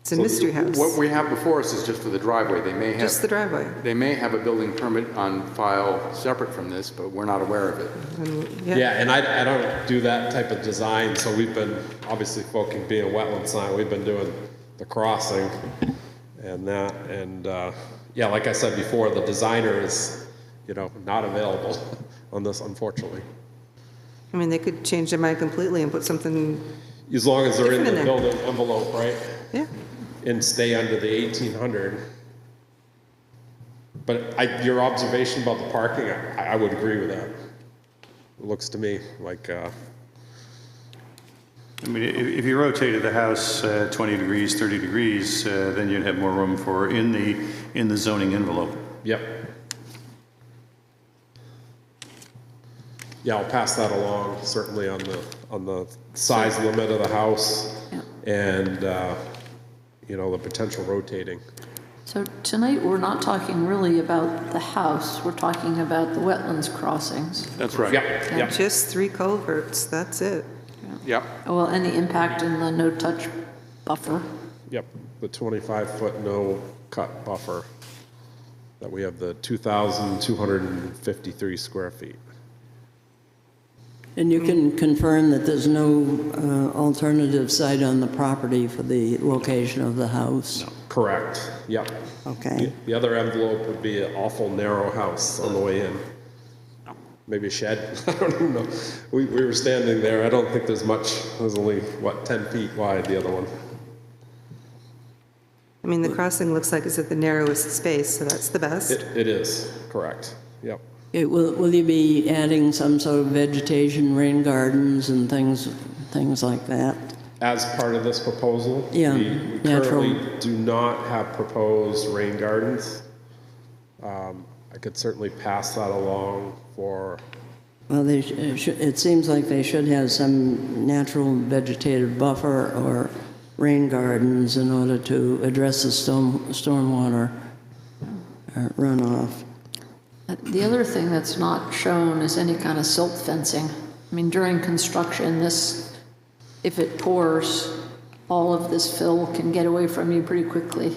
It's a mystery house. What we have before us is just for the driveway. They may have. Just the driveway. They may have a building permit on file separate from this, but we're not aware of it. Yeah, and I don't do that type of design, so we've been, obviously, Folking being a wetland sign, we've been doing the crossing and that, and yeah, like I said before, the designer is, not available on this, unfortunately. I mean, they could change their mind completely and put something. As long as they're in different the building envelope, right? Yeah. And stay under the 1,800. But your observation about the parking, I would agree with that. It looks to me like, I mean, if you rotated the house 20 degrees, 30 degrees, then you'd have more room for in the zoning envelope. Yep. Yeah, I'll pass that along, certainly on the size limit of the house and, the potential rotating. So tonight, we're not talking really about the house, we're talking about the wetlands crossings. That's right. Yep. Just 3 culverts, that's it. Yep. Well, any impact in the no-touch buffer? Yep, the 25-foot no-cut buffer that we have, the 2,253 square feet. And you can confirm that there's no alternative site on the property for the location of the house? No. Correct, yep. Okay. The other envelope would be an awful narrow house on the way in. Maybe a shed, I don't even know. We were standing there, I don't think there's much, there's only, 10 feet wide, the other one. I mean, the crossing looks like it's at the narrowest space, so that's the best. It is, correct, yep. Will you be adding some sort of vegetation, rain gardens and things like that? As part of this proposal? Yeah, We currently do not have proposed rain gardens. I could certainly pass that along for... Well, it seems like they should have some natural vegetative buffer or rain gardens in order to address the stormwater runoff. The other thing that's not shown is any kind of silt fencing. I mean, during construction, if it pours, all of this fill can get away from you pretty quickly.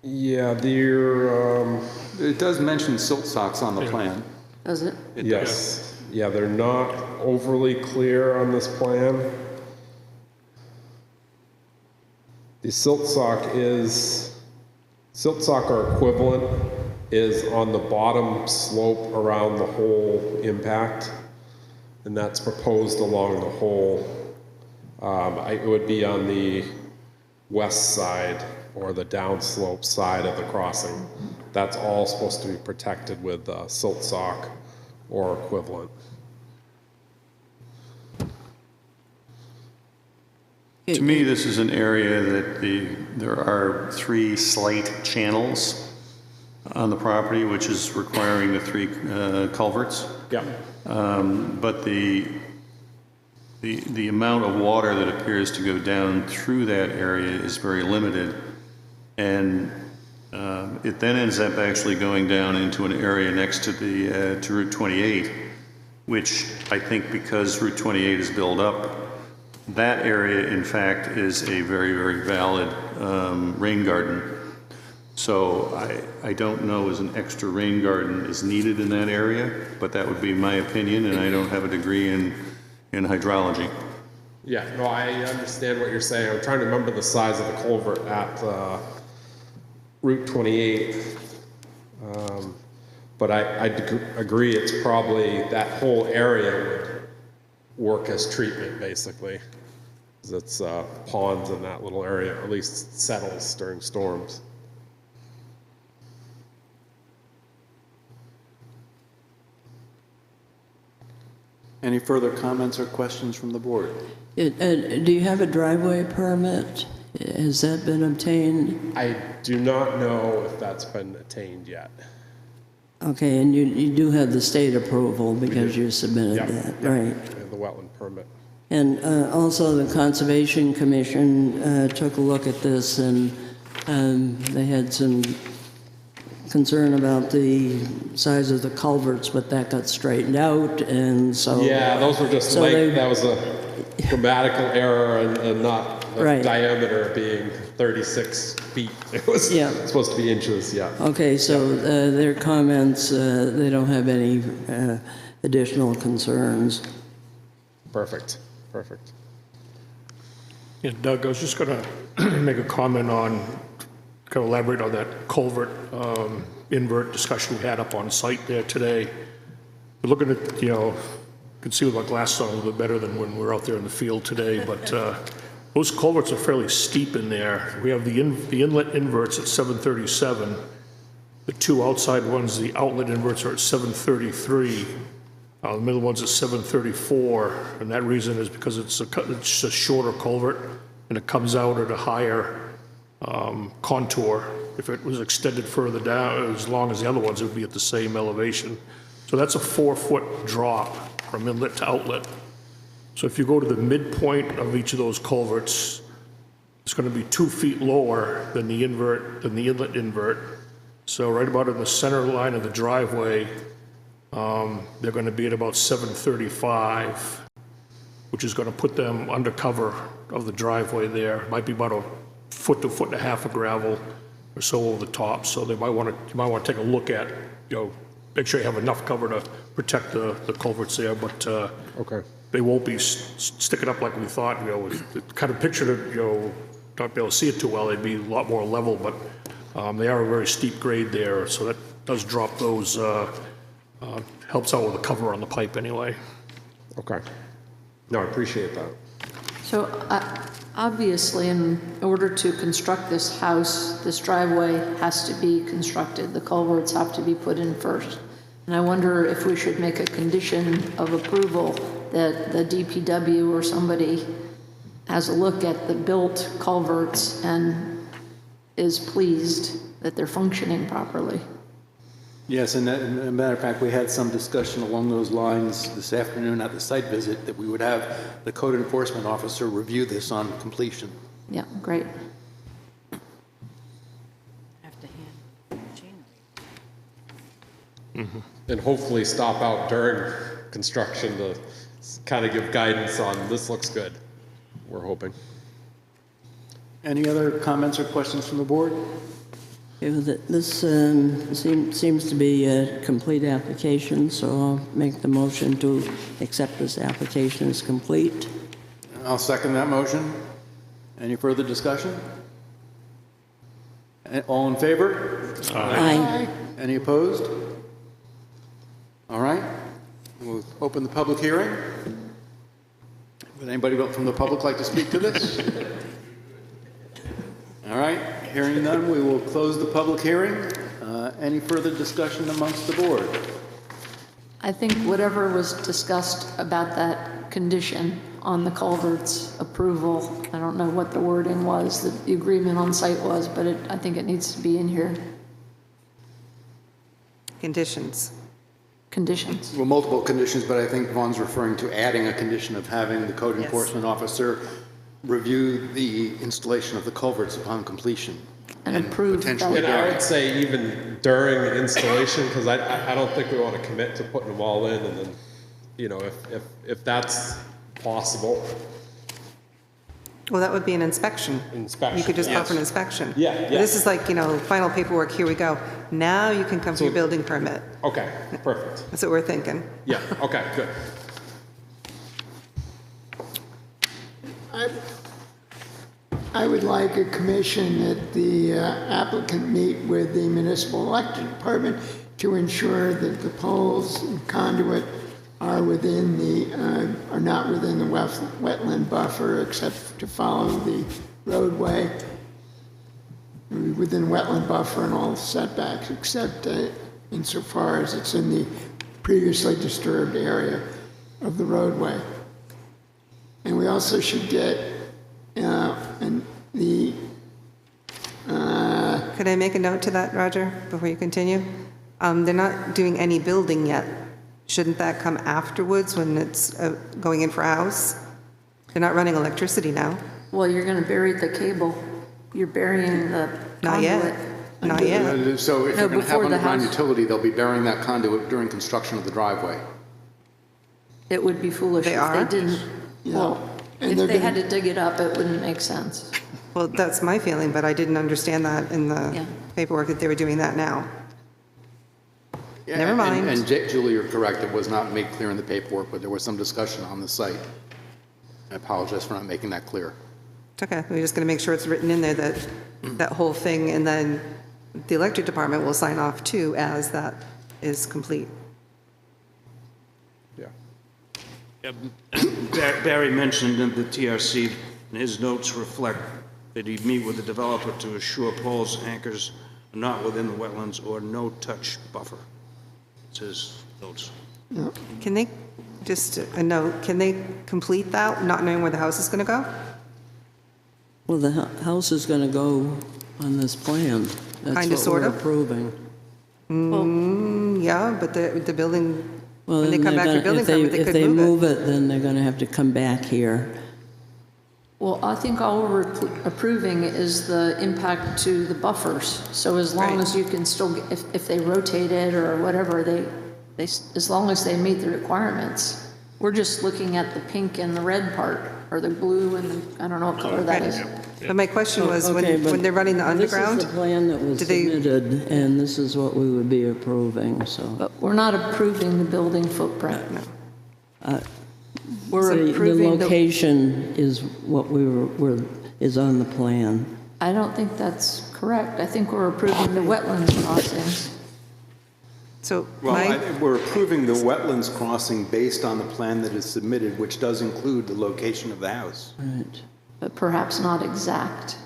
Yeah, it does mention silt socks on the plan. Does it? Yes. Yeah, they're not overly clear on this plan. The silt sock or equivalent is on the bottom slope around the whole impact, and that's proposed along the whole. It would be on the west side or the downslope side of the crossing. That's all supposed to be protected with silt sock or equivalent. To me, this is an area that there are 3 slight channels on the property, which is requiring the 3 culverts. Yeah. But the amount of water that appears to go down through that area is very limited. And it then ends up actually going down into an area next to to Route 28, which I think because Route 28 is built up, that area, in fact, is a very, very valid rain garden. So I don't know as an extra rain garden is needed in that area, but that would be my opinion, and I don't have a degree in hydrology. Yeah, no, I understand what you're saying. I'm trying to remember the size of the culvert at Route 28. But I agree it's probably that whole area would work as treatment, basically. Because it's ponds in that little area, or at least settles during storms. Any further comments or questions from the board? Do you have a driveway permit? Has that been obtained? I do not know if that's been attained yet. Okay, and you do have the state approval because you submitted that, right? We have the wetland permit. And also the Conservation Commission took a look at this, and they had some concern about the size of the culverts, but that got straightened out, and so... Yeah, those were just that was a grammatical error and not the diameter being 36 feet. It was supposed to be inches, Okay, so their comments, they don't have any additional concerns. Perfect. Yeah, Doug, I was just going to make a comment on, kind of elaborate on that culvert invert discussion we had up on site there today. We're looking at, you can see with my glasses on a little bit better than when we were out there in the field today, but those culverts are fairly steep in there. We have the inlet inverts at 737. The 2 outside ones, the outlet inverts are at 733. The middle one's at 734, and that reason is because it's a shorter culvert, and it comes out at a higher contour. If it was extended further down, as long as the other ones, it would be at the same elevation. So that's a 4-foot drop from inlet to outlet. So if you go to the midpoint of each of those culverts, it's going to be 2 feet lower than the inlet invert. So right about in the center line of the driveway, they're going to be at about 735, which is going to put them under cover of the driveway there. Might be about a foot to foot and a half of gravel or so over the top. So you might want to take a look at, make sure you have enough cover to protect the culverts there. But they won't be sticking up like we thought. Kind of pictured it, not be able to see it too well. They'd be a lot more level, but they are a very steep grade there. So that does drop those. Helps out with the cover on the pipe anyway. Okay. No, I appreciate that. So obviously, in order to construct this house, this driveway has to be constructed. The culverts have to be put in first. And I wonder if we should make a condition of approval that the DPW or somebody has a look at the built culverts and is pleased that they're functioning properly. Yes, and as a matter of fact, we had some discussion along those lines this afternoon at the site visit that we would have the code enforcement officer review this on completion. Yeah, great. And hopefully stop out during construction to kind of give guidance on this looks good, we're hoping. Any other comments or questions from the board? This seems to be a complete application, so I'll make the motion to accept this application as complete. I'll second that motion. Any further discussion? All in favor? Aye. Any opposed? All right, we'll open the public hearing. Would anybody from the public like to speak to this? All right, hearing none, we will close the public hearing. Any further discussion amongst the board? I think whatever was discussed about that condition on the culverts approval, I don't know what the wording was, that the agreement on site was, but I think it needs to be in here. Conditions. Conditions. Well, multiple conditions, but I think Vaughn's referring to adding a condition of having the code Yes. enforcement officer review the installation of the culverts upon completion. And approve potentially that. And I would say even during installation, because I don't think we want to commit to putting them all in, and then, you know, if that's possible. Well, that would be an inspection. Inspection, You could just yes. offer an inspection. Yeah, But yeah. This is like, you know, final paperwork, here we go. Now you can come for your building permit. Okay, perfect. That's what we're thinking. Yeah, okay, good. I would like a commission that the applicant meet with the municipal electric department to ensure that the poles and conduit are within the, are not within the wetland buffer except to follow the roadway, within wetland buffer and all setbacks, except insofar as it's in the previously disturbed area of the roadway. And we also should get Could I make a note to that, Roger, before you continue? They're not doing any building yet. Shouldn't that come afterwards when it's going in for a house? They're not running electricity now. Well, you're going to bury the cable. You're burying the Not yet. conduit. Not yet. So if No, you're going to have before the underground house. utility, they'll be burying that conduit during construction of the driveway. It would be foolish They if are? they didn't. Well, and if they're they gonna- had to dig it up, it wouldn't make sense. Well, that's my feeling, but I didn't understand that in the Yeah. paperwork that they were doing that now. Yeah, Never mind. And Julie, you're correct, it was not made clear in the paperwork, but there was some discussion on the site. I apologize for not making that clear. It's okay. We're just going to make sure it's written in there that that whole thing, and then the electric department will sign off too as that is complete. Yeah. Barry mentioned in the TRC, and his notes reflect that he'd meet with the developer to assure poles, anchors are not within the wetlands or no-touch buffer. It's his notes. Can they, just a note, can they complete that, not knowing where the house is going to go? Well, the house is going to go on this plan. That's Kinda, what sorta? we're approving. Yeah, but the building, Well, when they then come they're back for gonna- building if they- permit, they If could they move move it, then they're going to have to come back here. Well, I think all we're approving is the impact to the buffers. So as long Right. as you can still, if they rotate it or whatever, as long as they meet the requirements. We're just looking at the pink and the red part, or the blue and the, I don't know what color that is. But my question was, Okay, but when they're running the underground, This is the plan that was do they- submitted, and this is what we would be approving, so. But we're not approving the building footprint. We're The approving the, location is what is on the plan. I don't think that's correct. I think we're approving the wetlands crossings. so Well, I my, think we're approving the wetlands crossing based on the plan that is submitted, which does include the location of the house. Right. But perhaps not exact.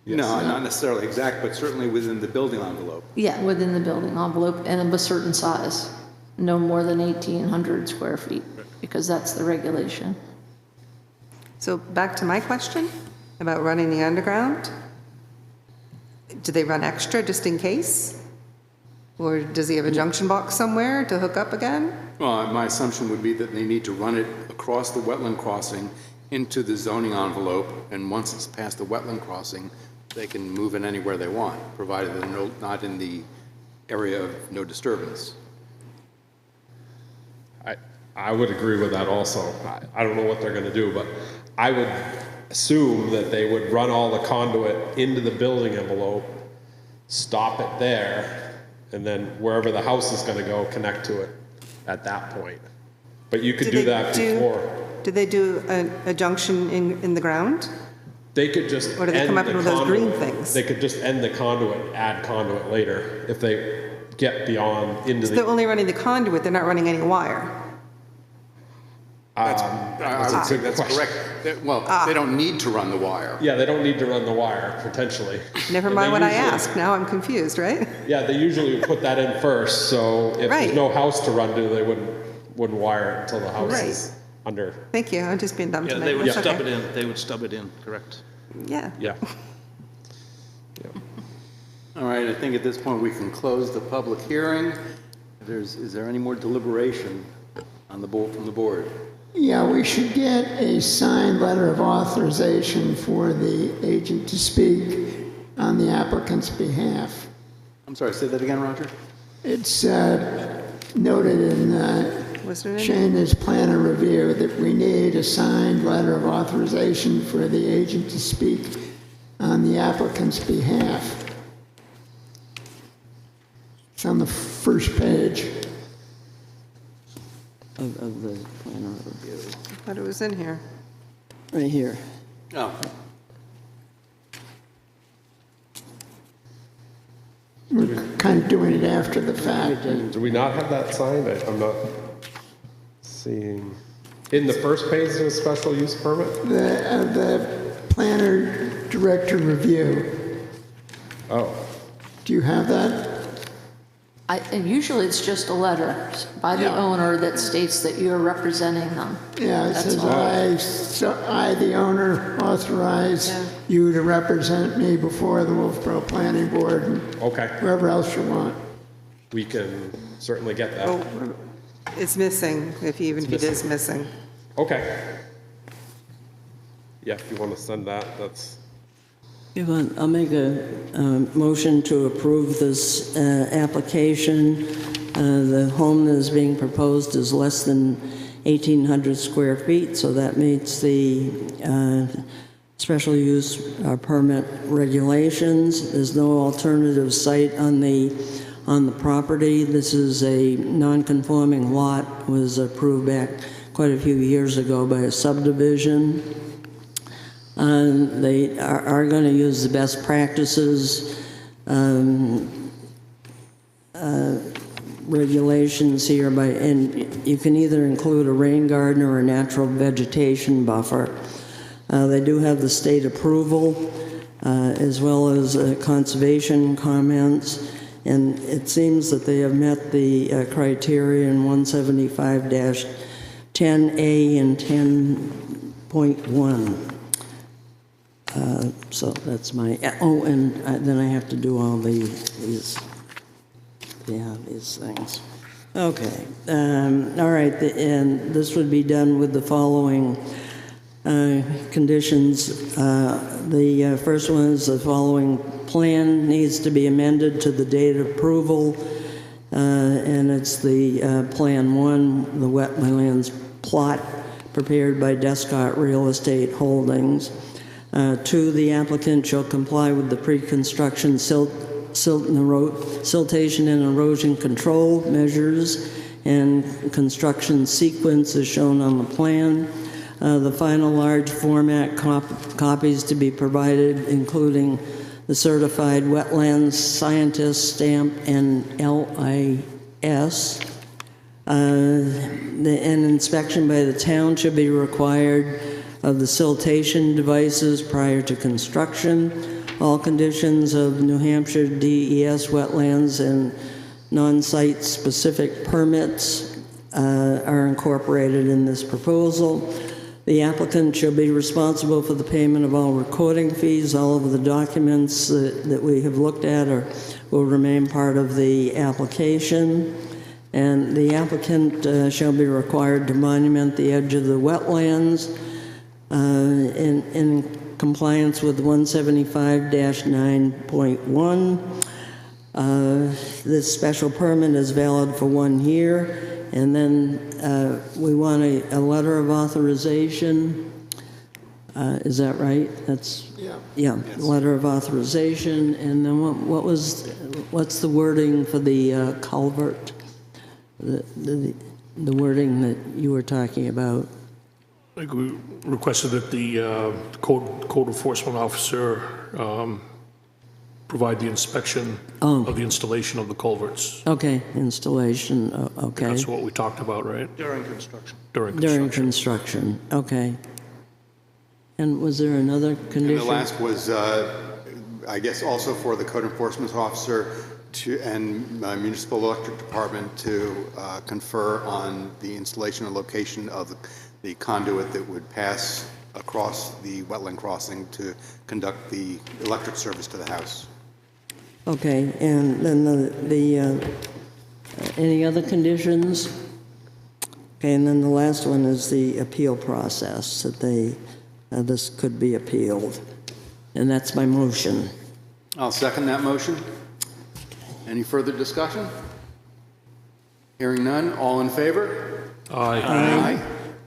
No, not necessarily exact, but certainly within the building envelope. Yeah, within the building envelope and of a certain size, no more than 1,800 square feet, because that's the regulation. so back to my question about running the underground. Do they run extra just in case? Or does he have a junction box somewhere to hook up again? Well, my assumption would be that they need to run it across the wetland crossing into the zoning envelope, and once it's past the wetland crossing, they can move it anywhere they want, provided they're not in the area of no disturbance. I would agree with that also. I don't know what they're gonna do, but I would assume that they would run all the conduit into the building envelope, stop it there, and then wherever the house is gonna go, connect to it at that point. But you could do that before. Do they do a junction in the ground? They could just Or do they end come up the with those green conduit. things? They could just end the conduit, add conduit later if they get beyond into So they're the. only running the conduit, they're not running any wire. I That's would a say good that's question. correct. Well, they don't need to run the wire. Yeah, they don't need to run the wire potentially. Never And mind they what I usually- asked, now I'm confused, right? Yeah, they usually put that in first, so if Right. there's no house to run to, they wouldn't wire it until the house Right. is under. Thank you, I'm just being dumb Yeah, tonight. they would That's stub okay. it in, they would stub it in, correct. Yeah. Yeah. All right, I think at this point we can close the public hearing. Is there any more deliberation on the board, from the board? Yeah, we should get a signed letter of authorization for the agent to speak on the applicant's behalf. I'm sorry, say that again, Roger? It's noted in Was there any? Shana's plan of review that we need a signed letter of authorization for the agent to speak on the applicant's behalf. It's on the first page. Of the plan of review. I thought it was in here. Right here. Oh, We're kind of doing it after the fact. Do we not have that signed? I'm not seeing. In the first page of the special use permit? The planner director review. Oh, Do you have that? And usually it's just a letter by the Yeah. owner that states that you're representing them. Yeah, it That's says, all. I, the owner, authorize Yeah. you to represent me before the Wolfeboro Planning Board and okay. whoever else you want. We can certainly get that. Oh, it's missing, even if it is missing. Okay. Yeah, if you want to send that, that's. I'll make a motion to approve this application. The home that is being proposed is less than 1,800 square feet, so that meets the special use permit regulations. There's no alternative site on the property. This is a non-conforming lot, was approved back quite a few years ago by a subdivision. They are going to use the best practices regulations here, and you can either include a rain garden or a natural vegetation buffer. They do have the state approval as well as conservation comments, and it seems that they have met the criteria in 175-10A and 10.1. So that's my, and then I have to do all these things. Okay, all right, and this would be done with the following conditions. The first one is the following plan needs to be amended to the date of approval, and it's the Plan 1, the wetlands plot prepared by Descott Real Estate Holdings. 2, the applicant shall comply with the pre-construction siltation and erosion control measures and construction sequence as shown on the plan. The final large format copies to be provided, including the certified wetlands scientist stamp and LIS. An inspection by the town should be required of the siltation devices prior to construction. All conditions of New Hampshire DES wetlands and non-site specific permits are incorporated in this proposal. The applicant shall be responsible for the payment of all recording fees. All of the documents that we have looked at will remain part of the application. And the applicant shall be required to monument the edge of the wetlands in compliance with 175-9.1. This special permit is valid for 1 year. And then we want a letter of authorization. Is that right? That's, Yeah. yeah, Yes. letter of authorization. And then what's the wording for the culvert? The wording that you were talking about? Like we requested that the code enforcement officer provide the inspection of the installation of the culverts. Okay, installation, okay. That's what we talked about, right? During construction. During construction, okay. And was there another condition? And the last was, I guess, also for the code enforcement officer and municipal electric department to confer on the installation and location of the conduit that would pass across the wetland crossing to conduct the electric service to the house. Okay, and then any other conditions? Okay, and then the last one is the appeal process, that this could be appealed. And that's my motion. I'll second that motion. Any further discussion? Hearing none, all in favor? Aye. Aye.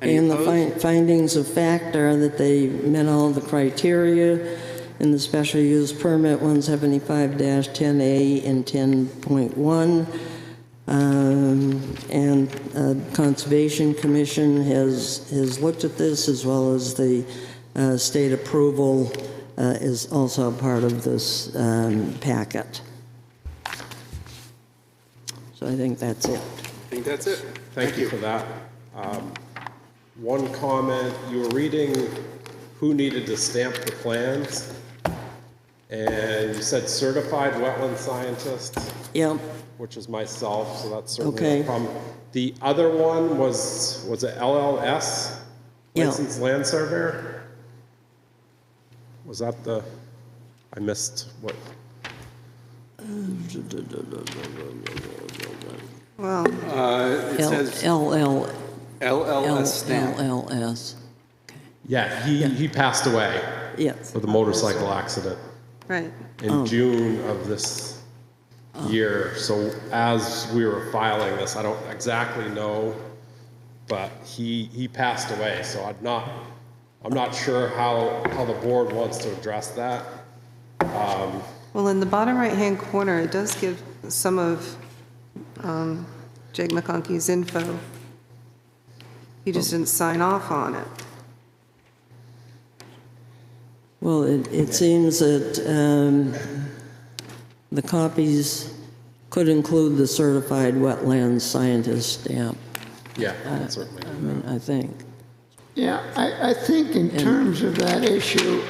Any And opposed? the findings of fact are that they met all the criteria in the special use permit 175-10A and 10.1. And Conservation Commission has looked at this, as well as the state approval is also part of this packet. So I think that's it. I think that's it. Thank you for that. One comment, you were reading who needed to stamp the plans, and you said certified wetland scientist, Yep. which is myself, so that's certainly Okay. no problem. The other one was it LLS? Yeah. Licensed land surveyor? Was that I missed what? Well, It says LLS stamp. LLS. Yeah, he passed away Yes. with a motorcycle accident right. in June of this year. So as we were filing this, I don't exactly know, but he passed away. So I'm not sure how the board wants to address that. Well, in the bottom right-hand corner, it does give some of Jake McConkey's info. He just didn't sign off on it. Well, it seems that the copies could include the certified wetlands scientist stamp, Yeah, certainly. I think. Yeah, I think in terms of that issue,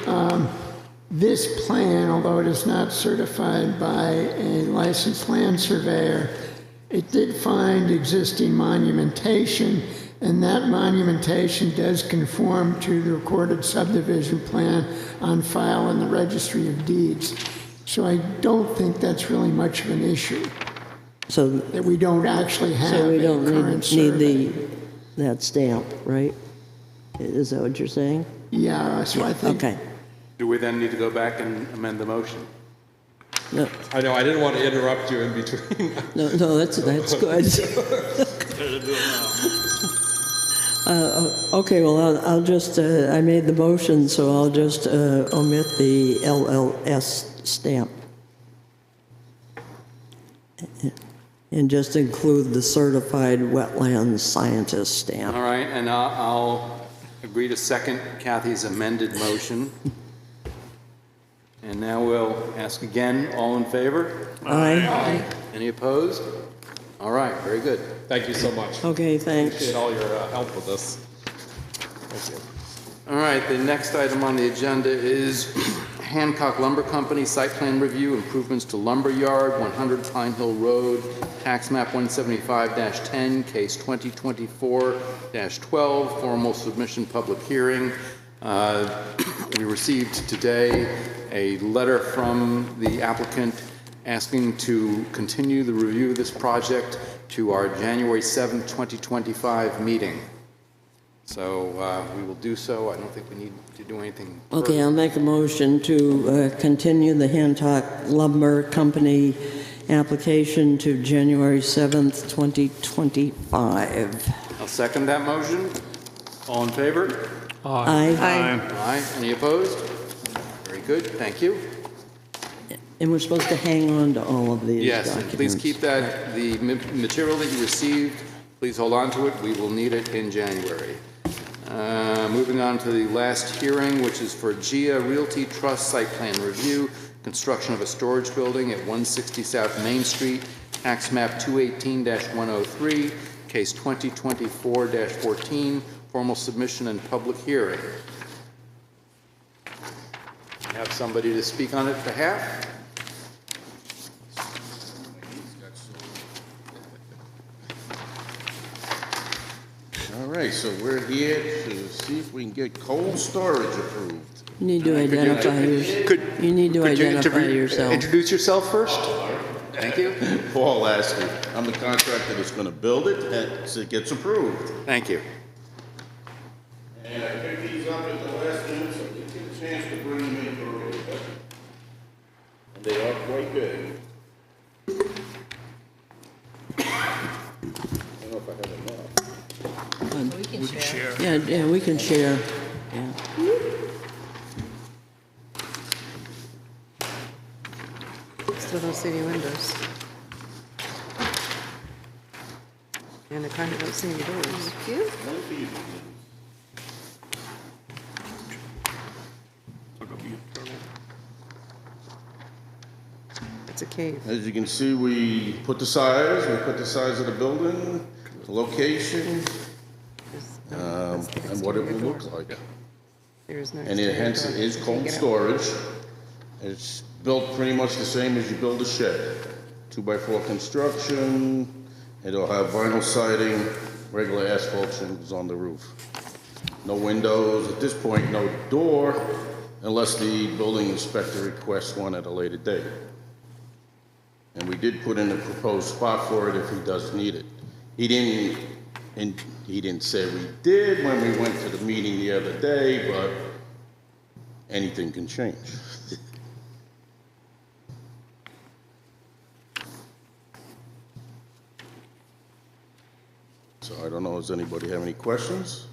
this plan, although it is not certified by a licensed land surveyor, it did find existing monumentation, and that monumentation does conform to the recorded subdivision plan on file in the Registry of Deeds. So I don't think that's really much of an issue, So, that we don't actually have so we a don't current need survey. that stamp, right? Is that what you're saying? Yeah, so I think Okay. Do we then need to go back and amend the motion? No, I know, I didn't want to interrupt you in between. no, that's good. Okay, well, I'll just, I made the motion, so I'll just omit the LLS stamp. And just include the certified wetlands scientist stamp. All right, and I'll agree to second Kathy's amended motion. And now we'll ask again, all in favor? Aye. Any opposed? All right, very good. Thank you so much. Okay, thanks. Appreciate all your help with this. Thank you. All right, the next item on the agenda is Hancock Lumber Company Site Plan Review, Improvements to Lumber Yard, 100 Pine Hill Road, Tax Map 175-10, Case 2024-12, Formal Submission Public Hearing. We received today a letter from the applicant asking to continue the review of this project to our January 7th, 2025 meeting. So we will do so. I don't think we need to do anything further. Okay, I'll make a motion to continue the Hancock Lumber Company application to January 7th, 2025. I'll second that motion. All in favor? Aye. Aye. Any opposed? Very good, thank you. And we're supposed to hang on to all of these Yes, and documents. please keep that, the material that you received, please hold on to it. We will need it in January. Moving on to the last hearing, which is for GIA Realty Trust Site Plan Review, construction of a storage building at 160 South Main Street, Tax Map 218-103, Case 2024-14, formal submission and public hearing. Have somebody to speak on its behalf? All right, so we're here to see if we can get cold storage approved. You need to identify yourself. Introduce yourself first. Thank you. Paul Lasky. I'm the contractor that's going to build it as it gets approved. Thank you. And I picked these up at the last minute, so you get a chance to bring them in early. And they are quite big. I don't know if I have enough. We can share. Yeah, we can share. Yeah. Still don't see any windows. And I kind of don't see any doors. Thank you. It's a cave. As you can see, we put the size of the building, the location, and what it will look like. There is no. And hence it is cold storage. It's built pretty much the same as you build a shed. 2x4 construction. It'll have vinyl siding, regular asphalt shingles on the roof. No windows, at this point, no door, unless the building inspector requests one at a later date. And we did put in a proposed spot for it if he does need it. He didn't say we did when we went to the meeting the other day, but anything can change. So I don't know, does anybody have any questions?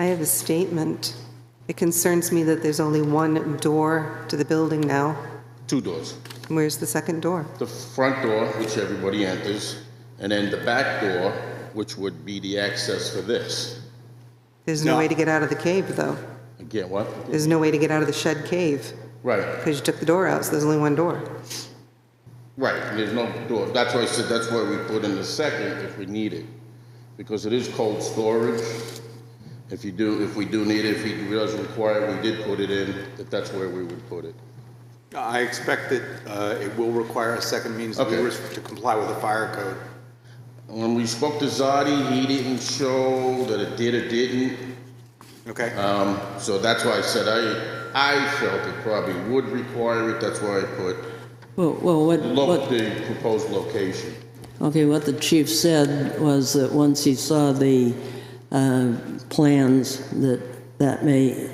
I have a statement. It concerns me that there's only one door to the building now. 2 doors. Where's the second door? The front door, which everybody enters, and then the back door, which would be the access for this. There's no way to get out of the cave, though. Again, what? There's no way to get out of the shed cave. Right. Because you took the door out, so there's only one door. Right, there's no door. That's why I said that's why we put in the second if we need it. Because it is cold storage. If we do need it, if he does require it, we did put it in, that's where we would put it. I expect that it will require a second means of egress to comply with the fire code. When we spoke to Zadi, he didn't show that it did or didn't. Okay. So that's why I said I felt it probably would require it. That's why I put the proposed location. Okay, what the chief said was that once he saw the plans, that may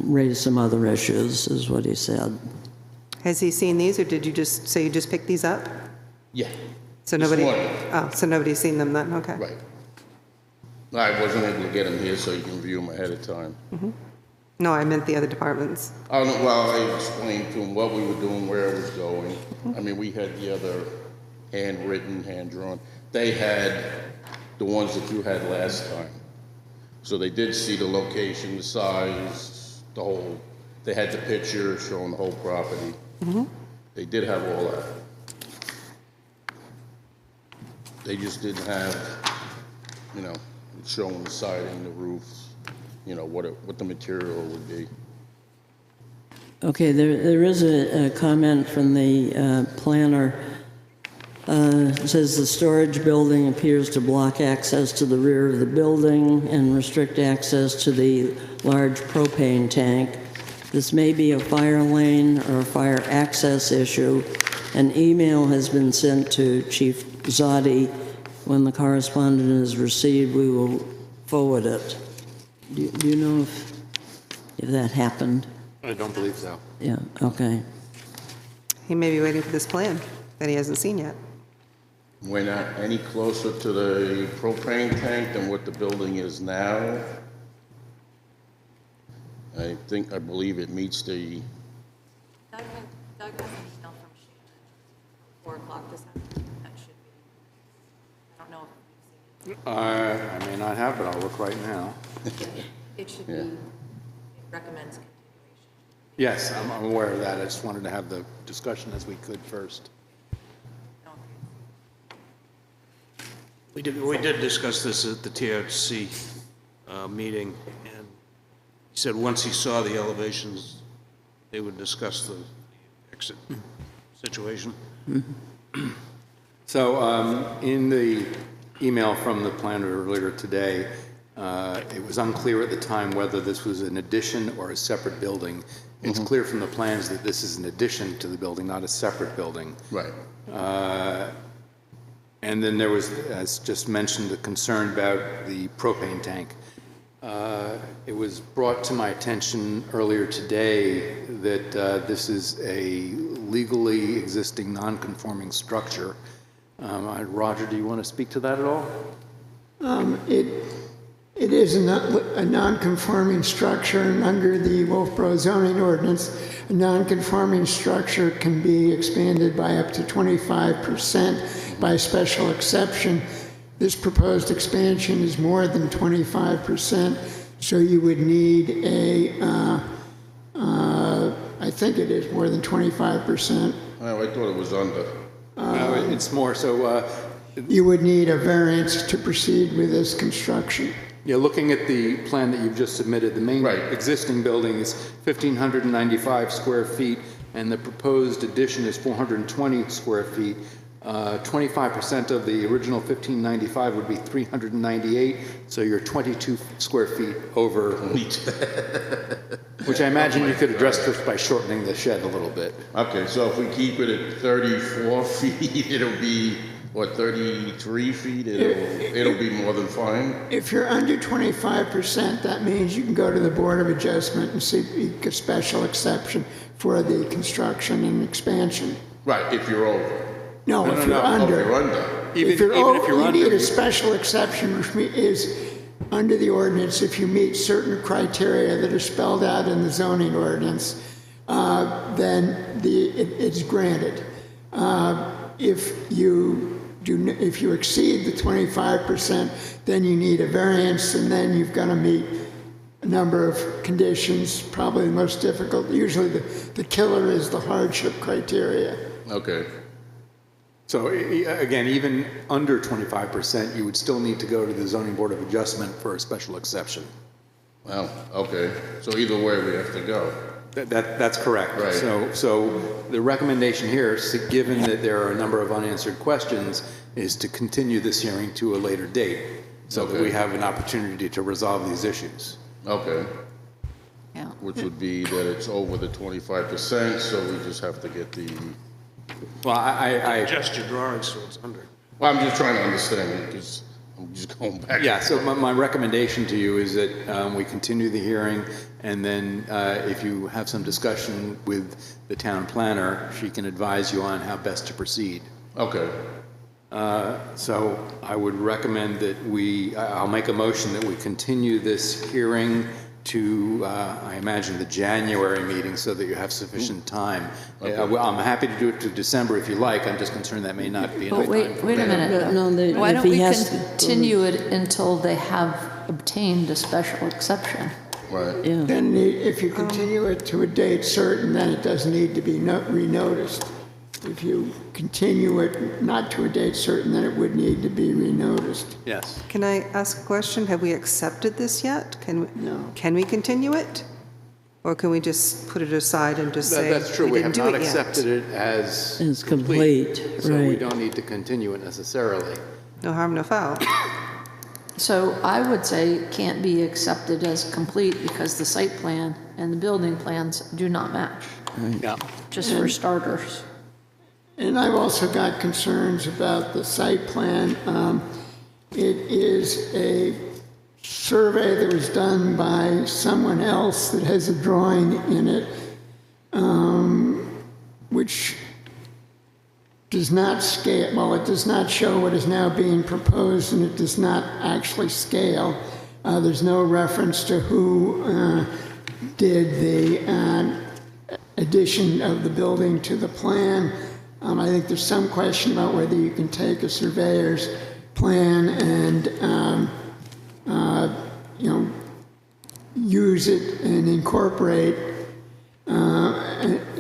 raise some other issues, is what he said. Has he seen these, or did you just say you just picked these up? Yeah. So nobody's seen them then? Okay. Right. I wasn't able to get them here, so you can view them ahead of time. Mm-hmm. No, I meant the other departments. Oh, no, well, I explained to him what we were doing, where it was going. Mm-hmm. I mean, we had the other handwritten, hand-drawn. They had the ones that you had last time. So they did see the location, the size, they had the picture showing the whole property. Mm-hmm. They did have all that. They just didn't have, showing the siding, the roofs, what the material would be. Okay, there is a comment from the planner. It says the storage building appears to block access to the rear of the building and restrict access to the large propane tank. This may be a fire lane or a fire access issue. An email has been sent to Chief Zadi. When the correspondence is received, we will forward it. Do you know if that happened? I don't believe so. Yeah, okay. He may be waiting for this plan that he hasn't seen yet. We're not any closer to the propane tank than what the building is now. I believe it meets the, Doug has an email from Shannon, 4 o'clock this afternoon, that should be, I don't know if you've seen I may not have, but I'll look right now. it. It should be, Yeah. it recommends continuation. Yes, I'm aware of that. I just wanted to have the discussion as we could first. We did discuss this at the TRC meeting, and he said once he saw the elevations, they would discuss the exit situation. So in the email from the planner earlier today, it was unclear at the time whether this was an addition or a separate building. It's clear from the plans that this is an addition to the building, not a separate building. right. And then there was, as just mentioned, the concern about the propane tank. It was brought to my attention earlier today that this is a legally existing non-conforming structure. Roger, do you want to speak to that at all? It is a non-conforming structure, and under the Wolfeboro zoning ordinance, a non-conforming structure can be expanded by up to 25% by special exception. This proposed expansion is more than 25%, so you would need I think it is more than 25%. Oh, I thought it was under. It's more so. You would need a variance to proceed with this construction. Yeah, looking at the plan that you've just submitted, the main Right. existing building is 1,595 square feet, and the proposed addition is 420 square feet. 25% of the original 1,595 would be 398, so you're 22 square feet over, which I imagine you could address this by shortening the shed a little bit. Okay, so if we keep it at 34 feet, it'll be, what, 33 feet? It'll be more than fine? If you're under 25%, that means you can go to the Board of Adjustment and seek a special exception for the construction and expansion. Right, if you're over. No, if you're under. If you're under. If you're over, if you're you under, need a special exception, which is under the ordinance, if you meet certain criteria that are spelled out in the zoning ordinance, then it's granted. If you exceed the 25%, then you need a variance, and then you've got to meet a number of conditions, probably the most difficult. Usually the killer is the hardship criteria. Okay. So again, even under 25%, you would still need to go to the Zoning Board of Adjustment for a special exception. Well, okay. So either way, we have to go. That's correct. Right. So the recommendation here, given that there are a number of unanswered questions, is to continue this hearing to a later date so that we have an opportunity to resolve these issues. Okay. Yeah. Which would be that it's over the 25%, so we just have to get the... Well, I Adjust your drawings so it's under. Well, I'm just trying to understand it, because I'm just going back. Yeah, so my recommendation to you is that we continue the hearing, and then if you have some discussion with the town planner, she can advise you on how best to proceed. Okay. So I would recommend that I'll make a motion that we continue this hearing to, I imagine, the January meeting so that you have sufficient time. Okay. I'm happy to do it to December if you like. I'm just concerned that may not be enough But time. wait a minute. Why if don't he we has to- continue it until they have obtained a special exception? Right. Yeah. Then if you continue it to a date certain, then it doesn't need to be renoticed. If you continue it not to a date certain, then it would need to be renoticed. Yes. Can I ask a question? Have we accepted this yet? No. Can we continue it? Or can we just put it aside and just say That's true. We have didn't do not it yet? accepted it as complete, so we right. don't need to continue it necessarily. No harm, no foul. So I would say it can't be accepted as complete because the site plan and the building plans do not match, Yeah. just for starters. And I've also got concerns about the site plan. It is a survey that was done by someone else that has a drawing in it, which does not scale. Well, it does not show what is now being proposed, and it does not actually scale. There's no reference to who did the addition of the building to the plan. I think there's some question about whether you can take a surveyor's plan and, use it and incorporate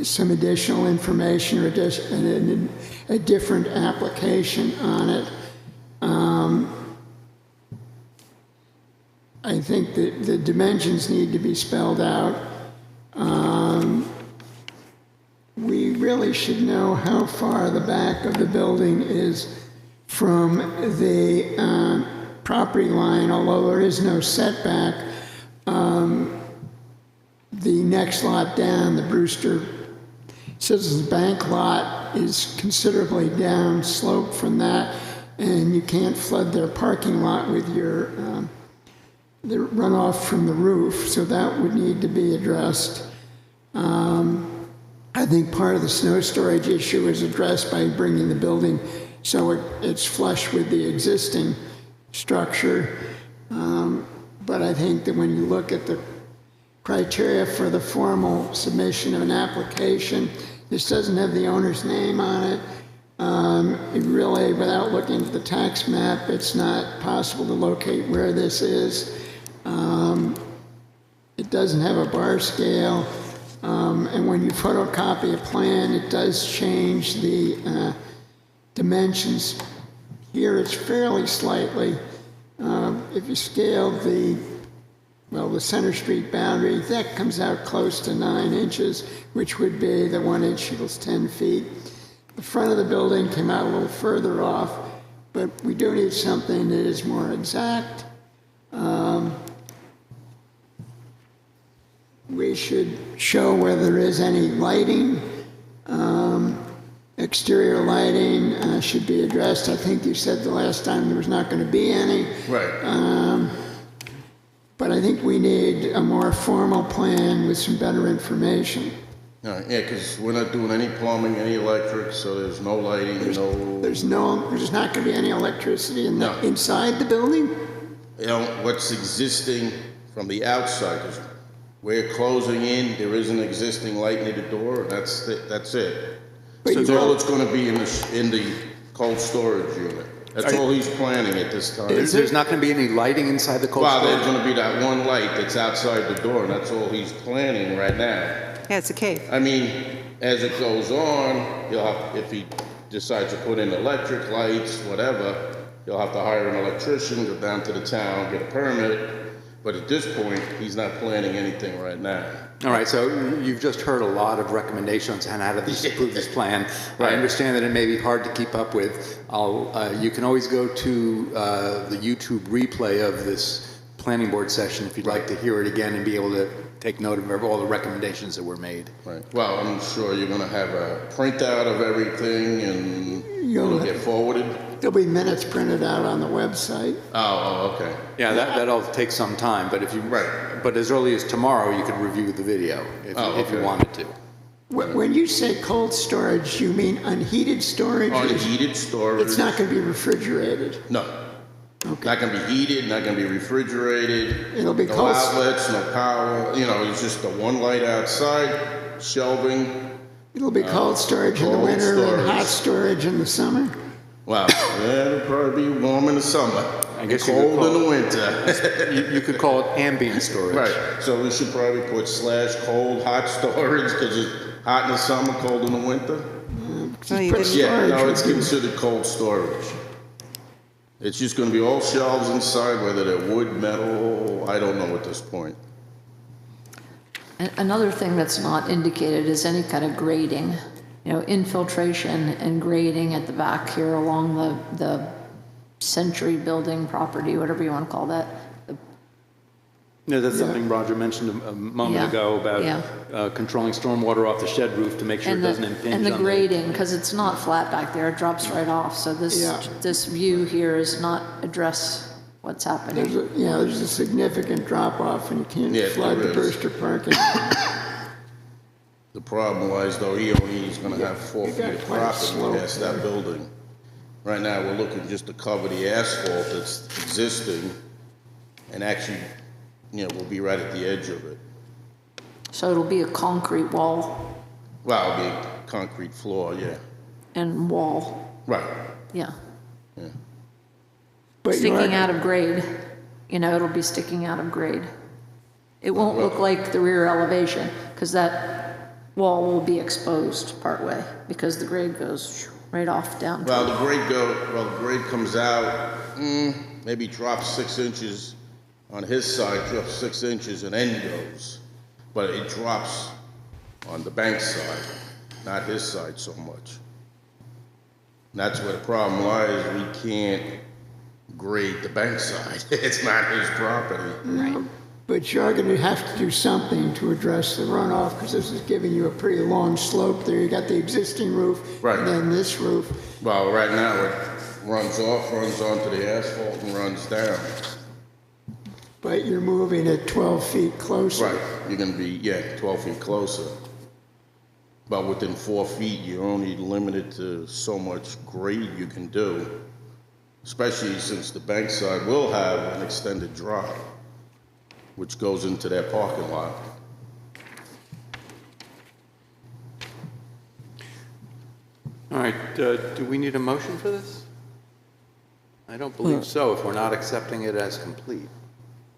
some additional information or a different application on it. I think that the dimensions need to be spelled out. We really should know how far the back of the building is from the property line, although there is no setback. The next lot down, the Brewster Citizens Bank lot, is considerably down slope from that, and you can't flood their parking lot with your the runoff from the roof, so that would need to be addressed. I think part of the snow storage issue is addressed by bringing the building so it's flush with the existing structure. But I think that when you look at the criteria for the formal submission of an application, this doesn't have the owner's name on it. It really, without looking at the tax map, it's not possible to locate where this is. It doesn't have a bar scale. And when you photocopy a plan, it does change the dimensions. Here it's fairly slightly. If you scale the Center Street boundary, that comes out close to 9 inches, which would be the 1 inch equals 10 feet. The front of the building came out a little further off, but we do need something that is more exact. We should show whether there is any lighting. Exterior lighting should be addressed. I think you said the last time there was not going to be any. Right. But I think we need a more formal plan with some better information. Yeah, because we're not doing any plumbing, any electric, so there's no lighting, There's not going to be any electricity inside the building? What's existing from the outside, because we're closing in, there is an existing light near the door, that's it. That's all it's going to be in the cold storage unit. That's all he's planning at this time. There's not going to be any lighting inside the cold storage? Well, there's going to be that one light that's outside the door, and that's all he's planning right now. Yeah, it's a cave. I mean, as it goes on, he'll have, if he decides to put in electric lights, whatever, he'll have to hire an electrician, go down to the town, get a permit. But at this point, he's not planning anything right now. All right, so you've just heard a lot of recommendations on how to approve this plan. Right. I understand that it may be hard to keep up with. You can always go to the YouTube replay of this planning board session if you'd like to hear it again and be able to take note of all the recommendations that were made. Right. Well, I'm sure you're going to have a printout of everything and it'll get forwarded. There'll be minutes printed out on the website. Oh, okay. Yeah, that'll take some time, but but as early as tomorrow, you could review the video if you wanted to. When you say cold storage, you mean unheated storage? Unheated storage. It's not going to be refrigerated? No. Okay. Not going to be heated, not going to be refrigerated. It'll be no cold. outlets, no power. It's just the one light outside, shelving. It'll be cold storage in the winter and hot storage in the summer? Wow, it'll probably be warm in the summer. I guess cold in the winter. you could call it ambient storage. Right. So we should probably put /cold hot storage because it's hot in the summer, cold in the winter. It's considered cold storage. It's just going to be all shelves inside, whether they're wood, metal, I don't know at this point. Another thing that's not indicated is any kind of grading. Infiltration and grading at the back here along the Century Building property, whatever you want to call that. No, that's something Roger mentioned a moment ago about controlling stormwater off the shed roof to make sure it doesn't impinge on the grading, because it's not flat back there, it drops right off. So this view here is not address what's happening. There's a significant drop off, and you can't flood the Brewster parking. The problem was, though, he's going to have 4 feet of property past that building. Right now, we're looking just to cover the asphalt that's existing, and actually, we'll be right at the edge of it. So it'll be a concrete wall Well, it'll be a concrete floor, yeah. and wall, Right. yeah. But you Sticking are- out of grade, it'll be sticking out of grade. It won't look like the rear elevation, because that wall will be exposed partway, because the grade goes right off down. Well, the grade comes out, maybe drops 6 inches on his side, drops 6 inches and then goes. But it drops on the bank side, not his side so much. And that's where the problem lies. We can't grade the bank side. It's not his property. Right. But you're going to have to do something to address the runoff, because this is giving you a pretty long slope there. You got the existing roof, Right. and then this roof. Well, right now it runs off, runs onto the asphalt and runs down. But you're moving it 12 feet closer. Right, you're gonna be, 12 feet closer. But within 4 feet, you're only limited to so much grade you can do, especially since the bank side will have an extended drop, which goes into their parking lot. All right, do we need a motion for this? I don't believe so, if we're not accepting it as complete.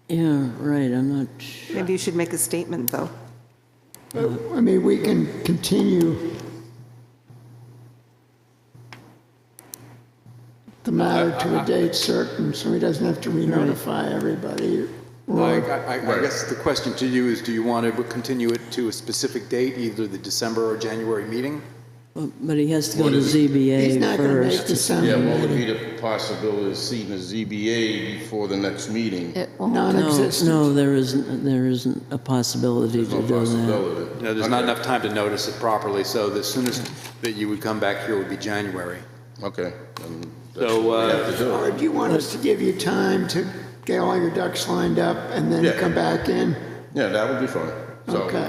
Yeah, right, I'm not sure. Maybe you should make a statement, though. But, I mean, we can continue the matter to a date certain, so he doesn't have to re-notify everybody. I guess the question to you is, do you want to continue it to a specific date, either the December or January meeting? But he has to go What to is it? ZBA He's not going to make first. December Yeah, what would meeting. be the possibility of seeing a ZBA before the next meeting? It won't. Non-existent. No, there isn't a possibility There's to no do that. possibility. No, there's not Okay. enough time to notice it properly, so the soonest that you would come back here would be January. Okay, then that's So, what we have to do. Or do you want us to give you time to get all your ducks lined up and then Yeah. come back in? Yeah, that would be fine. So Okay.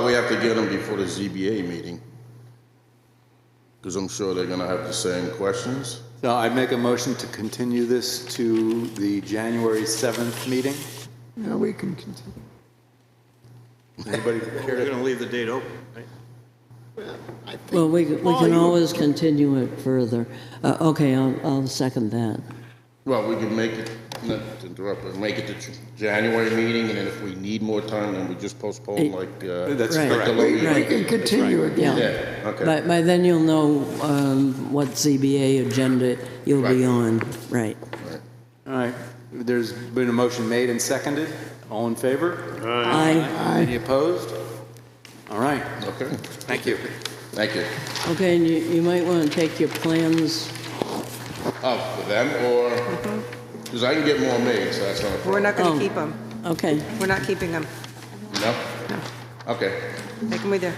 we have to get them before the ZBA meeting. Because I'm sure they're gonna have the same questions. So I make a motion to continue this to the January 7th meeting. No, we can continue. Anybody care We're to? going to leave the date open, right? I think Well, we Paul, can you- always continue it further. Okay, I'll second that. Well, we can make it, not to interrupt, but make it the January meeting, and then if we need more time, then we just postpone like, That's Right. correct. Right. We can continue again. Yeah, okay. By then you'll know what ZBA agenda you'll be Right. on, right. All right, there's been a motion made and seconded. All in favor? Aye. Any opposed? All right, Okay, thank you. thank you. Okay, and you might want to take your plans. Oh, for them, or, because I can get more made, so that's not a We're problem. not going Oh. to keep them. Okay, We're not keeping them. No? Okay. Take them with you.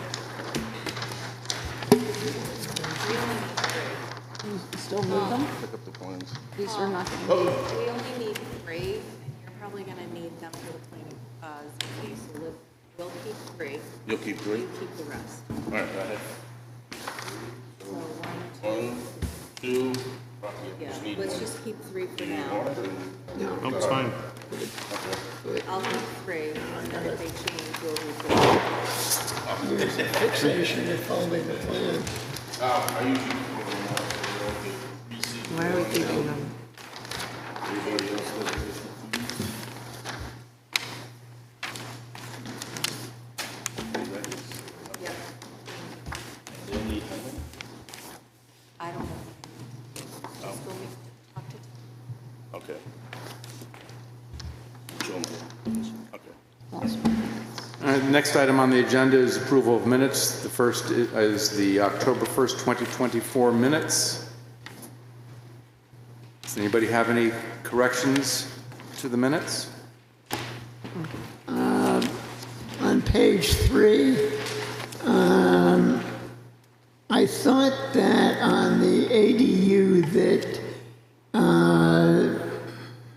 Still move them? Pick up the plans. These are not going to We only need 3, and you're probably going to need them for the planning, ZBA, so we'll keep 3, You'll keep 3? you keep the rest. All right, go ahead. So 1, 1, 2, yeah, let's just keep 3 for now. Oh, it's fine. I'll keep 3, and then if they change, we'll redo it. There's a fixation in folding the plan. I usually. Why are we keeping them? I don't know. Just go talk to Okay. Show 'em. Okay. All right, the next item on the agenda is approval of minutes. The first is the October 1st, 2024 minutes. Does anybody have any corrections to the minutes? On page 3, I thought that on the ADU that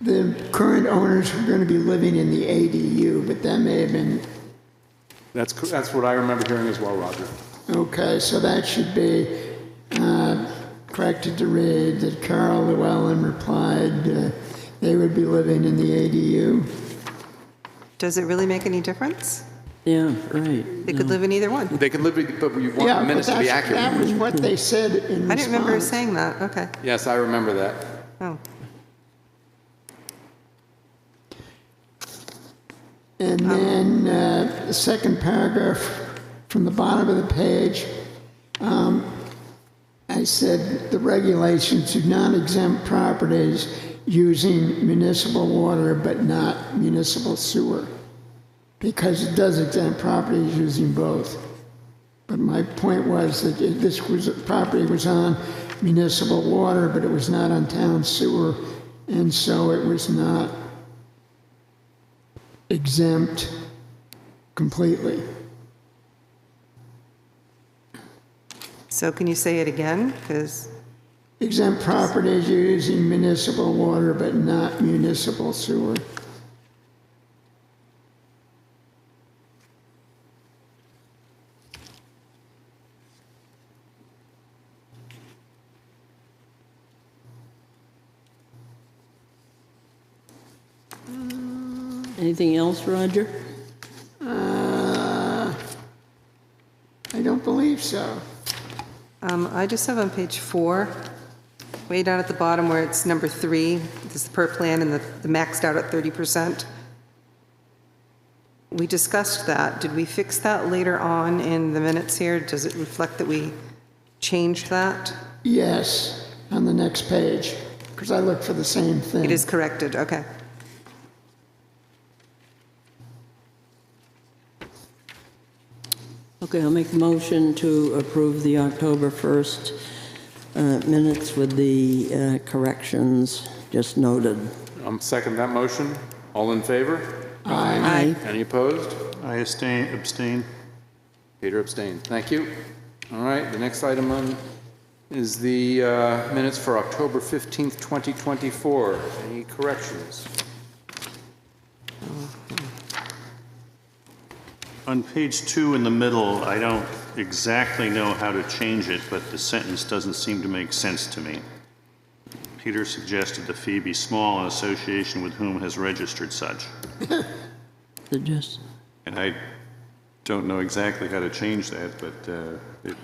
the current owners were going to be living in the ADU, but that may have been, That's what I remember hearing as well, Roger. okay, so that should be corrected to read that Carl Llewellyn replied they would be living in the ADU. Does it really make any difference? Yeah, right. They could live in either one. They can live, but we want Yeah, the minutes but to be that accurate. was what they said in response. I didn't remember saying that, okay. Yes, I remember that. Oh. And then the second paragraph from the bottom of the page, I said the regulations do not exempt properties using municipal water but not municipal sewer, because it does exempt properties using both. But my point was that property was on municipal water, but it was not on town sewer, and so it was not exempt completely. So can you say it again? Because Exempt properties using municipal water but not municipal sewer. Anything else, Roger? I don't believe so. I just have on page 4, way down at the bottom where it's number 3, this is the per plan and the maxed out at 30%. We discussed that. Did we fix that later on in the minutes here? Does it reflect that we changed that? Yes, on the next page, because I looked for the same thing. It is corrected, okay. Okay, I'll make a motion to approve the October 1st minutes with the corrections just noted. Second that motion. All in favor? Aye. Any opposed? I abstain. Peter abstained. Thank you. All right, the next item on is the minutes for October 15th, 2024. Any corrections? On page 2 in the middle, I don't exactly know how to change it, but the sentence doesn't seem to make sense to me. Peter suggested the fee be small in association with whom has registered such. Suggest. And I don't know exactly how to change that, but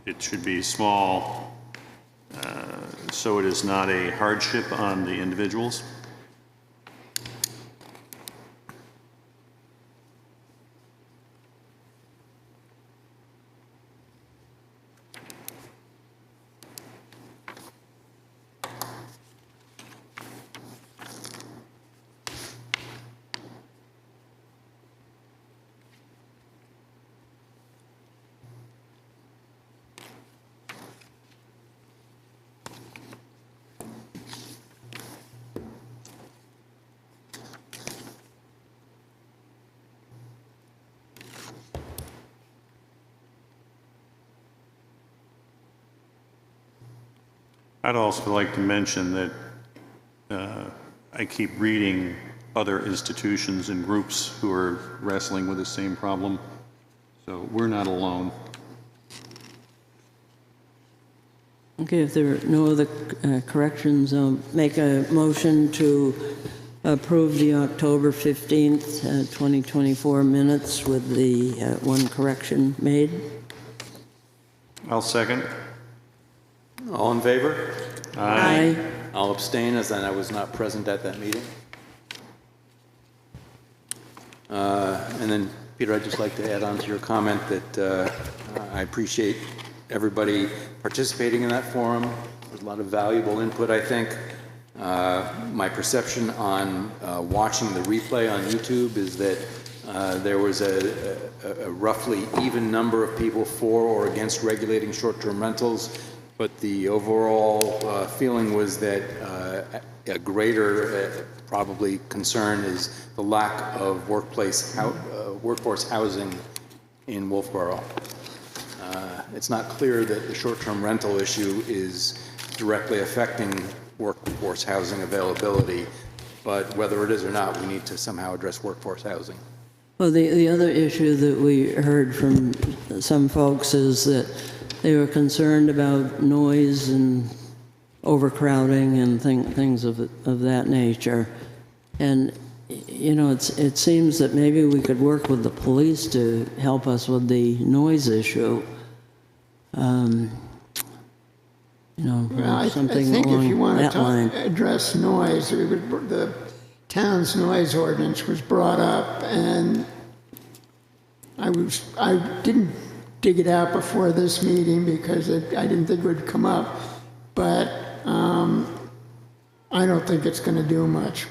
it should be small so it is not a hardship on the individuals. I'd also like to mention that I keep reading other institutions and groups who are wrestling with the same problem, so we're not alone. Okay, if there are no other corrections, I'll make a motion to approve the October 15th, 2024 minutes with the one correction made. I'll second. All in favor? Aye. I'll abstain as I was not present at that meeting. And then, Peter, I'd just like to add on to your comment that I appreciate everybody participating in that forum. There's a lot of valuable input, I think. My perception on watching the replay on YouTube is that there was a roughly even number of people for or against regulating short-term rentals, but the overall feeling was that a greater probably concern is the lack of workforce housing in Wolfeboro. It's not clear that the short-term rental issue is directly affecting workforce housing availability, but whether it is or not, we need to somehow address workforce housing. Well, the other issue that we heard from some folks is that they were concerned about noise and overcrowding and things of that nature. And you know, it seems that maybe we could work with the police to help us with the noise issue. You know, Well, I something think if you along want that to line. address noise, the town's noise ordinance was brought up, and I didn't dig it out before this meeting because I didn't think it would come up, but I don't think it's going to do much.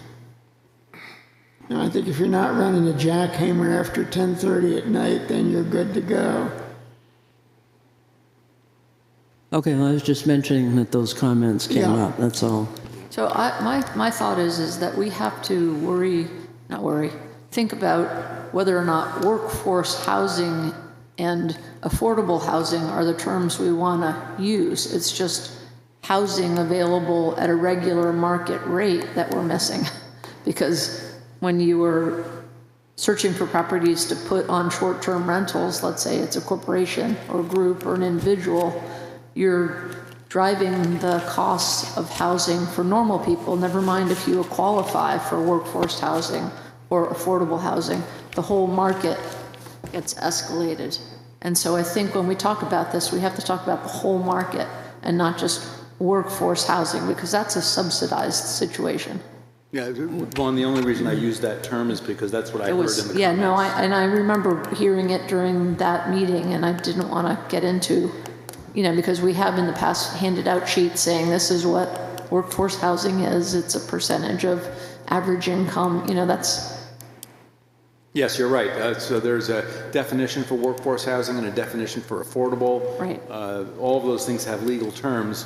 Now, I think if you're not running a jackhammer after 10:30 at night, then you're good to go. Okay, well, I was just mentioning that those comments came up, that's all. So my thought is that we have to think about whether or not workforce housing and affordable housing are the terms we want to use. It's just housing available at a regular market rate that we're missing. Because when you were searching for properties to put on short-term rentals, let's say it's a corporation or a group or an individual, you're driving the costs of housing for normal people, never mind if you qualify for workforce housing or affordable housing. The whole market gets escalated. And so I think when we talk about this, we have to talk about the whole market and not just workforce housing, because that's a subsidized situation. Yeah, Vaughn, the only reason I use that term is because that's what I heard in the comments. Yeah, no, I remember hearing it during that meeting, and I didn't want to get into, you know, because we have in the past handed out sheets saying this is what workforce housing is. It's a percentage of average income, you know, that's... Yes, you're right. So there's a definition for workforce housing and a definition for affordable. Right. All of those things have legal terms,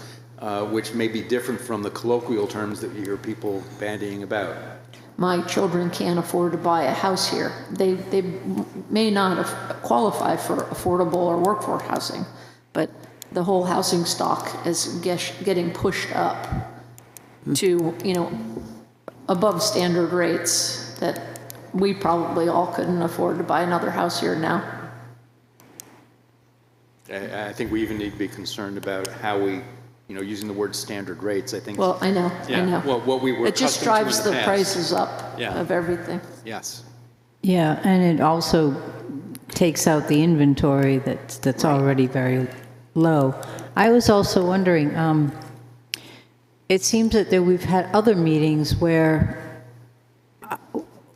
which may be different from the colloquial terms that you hear people bandying about. My children can't afford to buy a house here. They may not qualify for affordable or workforce housing, but the whole housing stock is getting pushed up to, you know, above standard rates that we probably all couldn't afford to buy another house here now. I think we even need to be concerned about how we, you know, using the word standard rates, I think. Well, I know. Well, what we were It just accustomed to drives in the the past. prices up of everything. Yes. Yeah, and it also takes out the inventory that's already very low. I was also wondering, it seems that we've had other meetings where,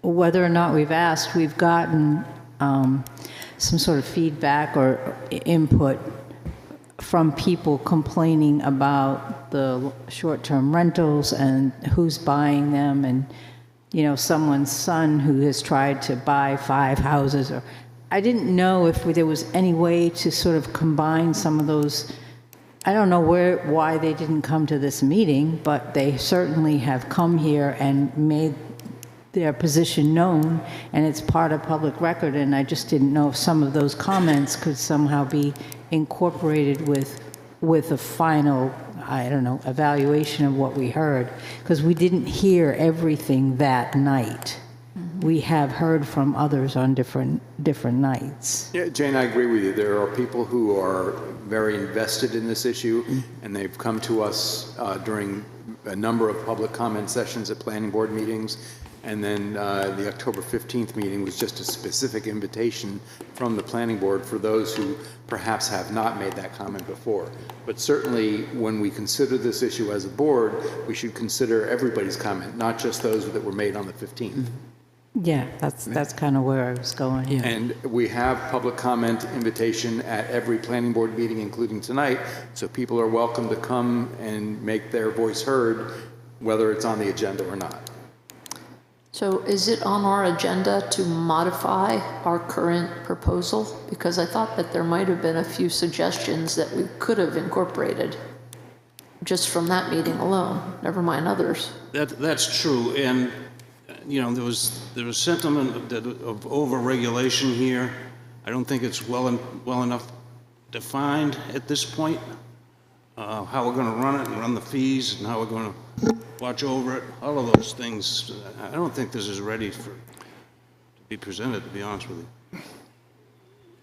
whether or not we've asked, we've gotten some sort of feedback or input from people complaining about the short-term rentals and who's buying them, and, you know, someone's son who has tried to buy 5 houses. Or I didn't know if there was any way to sort of combine some of those. I don't know why they didn't come to this meeting, but they certainly have come here and made their position known, and it's part of public record, and I just didn't know if some of those comments could somehow be incorporated with a final, I don't know, evaluation of what we heard, because we didn't hear everything that night. We have heard from others on different nights. Yeah, Jane, I agree with you. There are people who are very invested in this issue, and they've come to us during a number of public comment sessions at planning board meetings. And then the October 15th meeting was just a specific invitation from the planning board for those who perhaps have not made that comment before. But certainly when we consider this issue as a board, we should consider everybody's comment, not just those that were made on the 15th. Yeah, that's kind of where I was going. Yeah. And we have public comment invitation at every planning board meeting, including tonight, so people are welcome to come and make their voice heard, whether it's on the agenda or not. So is it on our agenda to modify our current proposal? Because I thought that there might have been a few suggestions that we could have incorporated just from that meeting alone, never mind others. That's true, and you know, there was sentiment of over-regulation here. I don't think it's well enough defined at this point, how we're going to run it and run the fees and how we're going to watch over it, all of those things. I don't think this is ready to be presented, to be honest with you.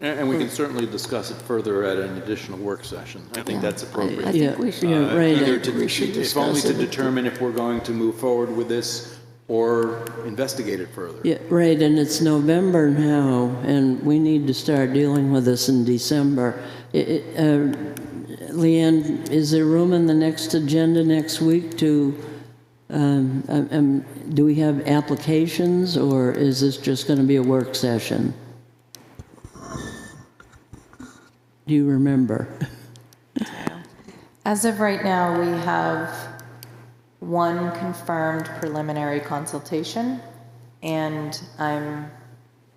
And we can certainly discuss it further at an additional work session. I think that's appropriate. I think we should. Either if only to determine if we're going to move forward with this or investigate it further. Yeah, right, and it's November now, and we need to start dealing with this in December. Leanne, is there room in the next agenda next week to, do we have applications, or is this just going to be a work session? Do you remember? As of right now, we have one confirmed preliminary consultation, and I'm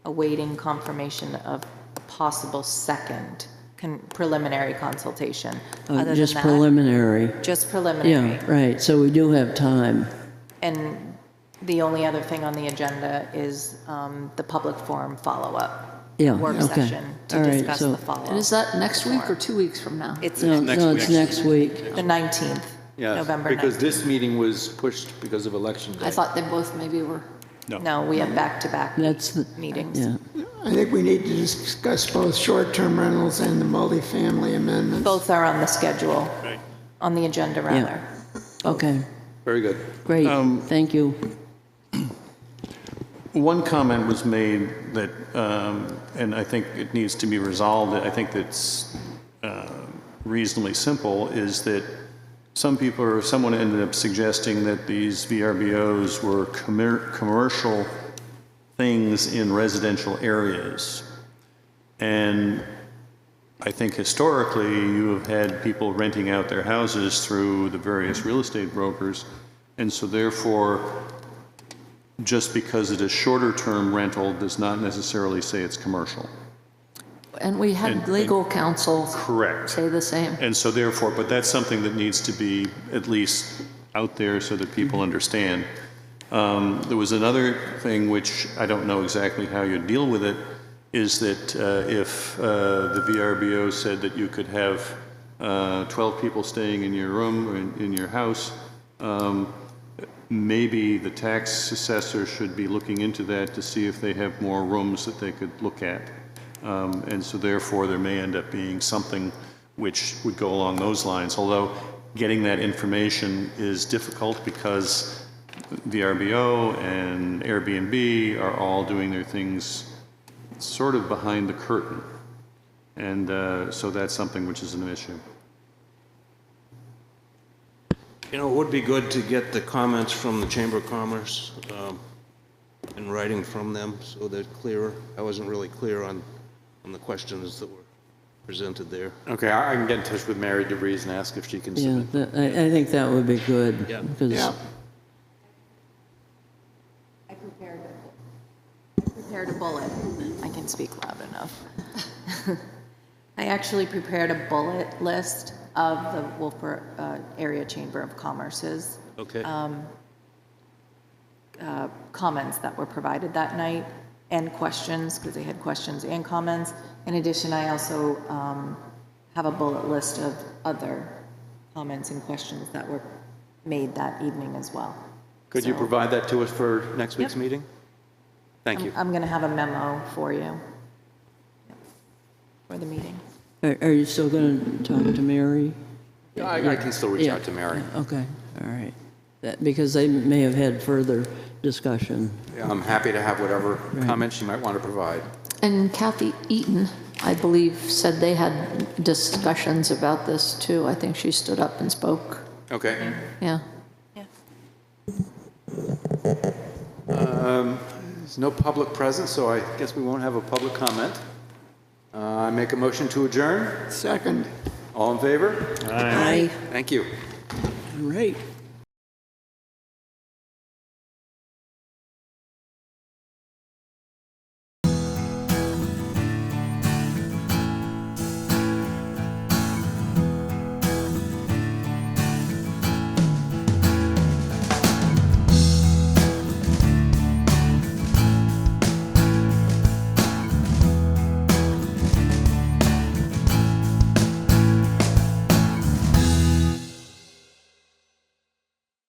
awaiting confirmation of a possible second preliminary consultation. Other Just than that, preliminary? just preliminary. Yeah, right, so we do have time. And the only other thing on the agenda is the public forum follow-up. Yeah, Work okay. session to All right, discuss so- the follow-up. And is that next week or 2 weeks from now? It's No, next no, it's next week. the 19th, Yeah, November because 19th. this meeting was pushed because of Election Day. I thought they both maybe were. No, we have back-to-back That's the, meetings. yeah. I think we need to discuss both short-term rentals and the multifamily amendments. Both are on the schedule, on the agenda, rather. Okay, Very good. great, thank you. One comment was made that, and I think it needs to be resolved, I think that's reasonably simple, is that someone ended up suggesting that these VRBOs were commercial things in residential areas. And I think historically you have had people renting out their houses through the various real estate brokers, and so therefore, just because it is shorter term rental does not necessarily say it's commercial. And we had legal counsel Correct. say the same. And so therefore, but that's something that needs to be at least out there so that people understand. There was another thing which I don't know exactly how you deal with it, is that if the VRBO said that you could have 12 people staying in your room or in your house, maybe the tax assessor should be looking into that to see if they have more rooms that they could look at. And so therefore there may end up being something which would go along those lines, although getting that information is difficult because VRBO and Airbnb are all doing their things sort of behind the curtain. And so that's something which is an issue. You know, it would be good to get the comments from the Chamber of Commerce in writing from them so they're clearer. I wasn't really clear on the questions that were presented there. Okay, I can get in touch with Mary DeVries and ask if she can Yeah, submit. I think that would be good. Yeah. Because I prepared a bullet. I can speak loud enough. I actually prepared a bullet list of the Wolfeboro Area Chamber of Commerce's Okay. comments that were provided that night, and questions, because they had questions and comments. In addition, I also have a bullet list of other comments and questions that were made that evening as well. Could you So- provide that to us for next week's Yep. meeting? Thank you. I'm going to have a memo for you for the meeting. are you still going to talk to Mary? I can still reach out to Mary. Okay, all right. Because they may have had further discussion. Yeah, I'm happy to have whatever comments she might want to provide. And Kathy Eaton, I believe, said they had discussions about this too. I think she stood up and spoke. Okay. Yeah. There's no public presence, so I guess we won't have a public comment. I make a motion to adjourn. Second. All in favor? Aye. Thank you. All right.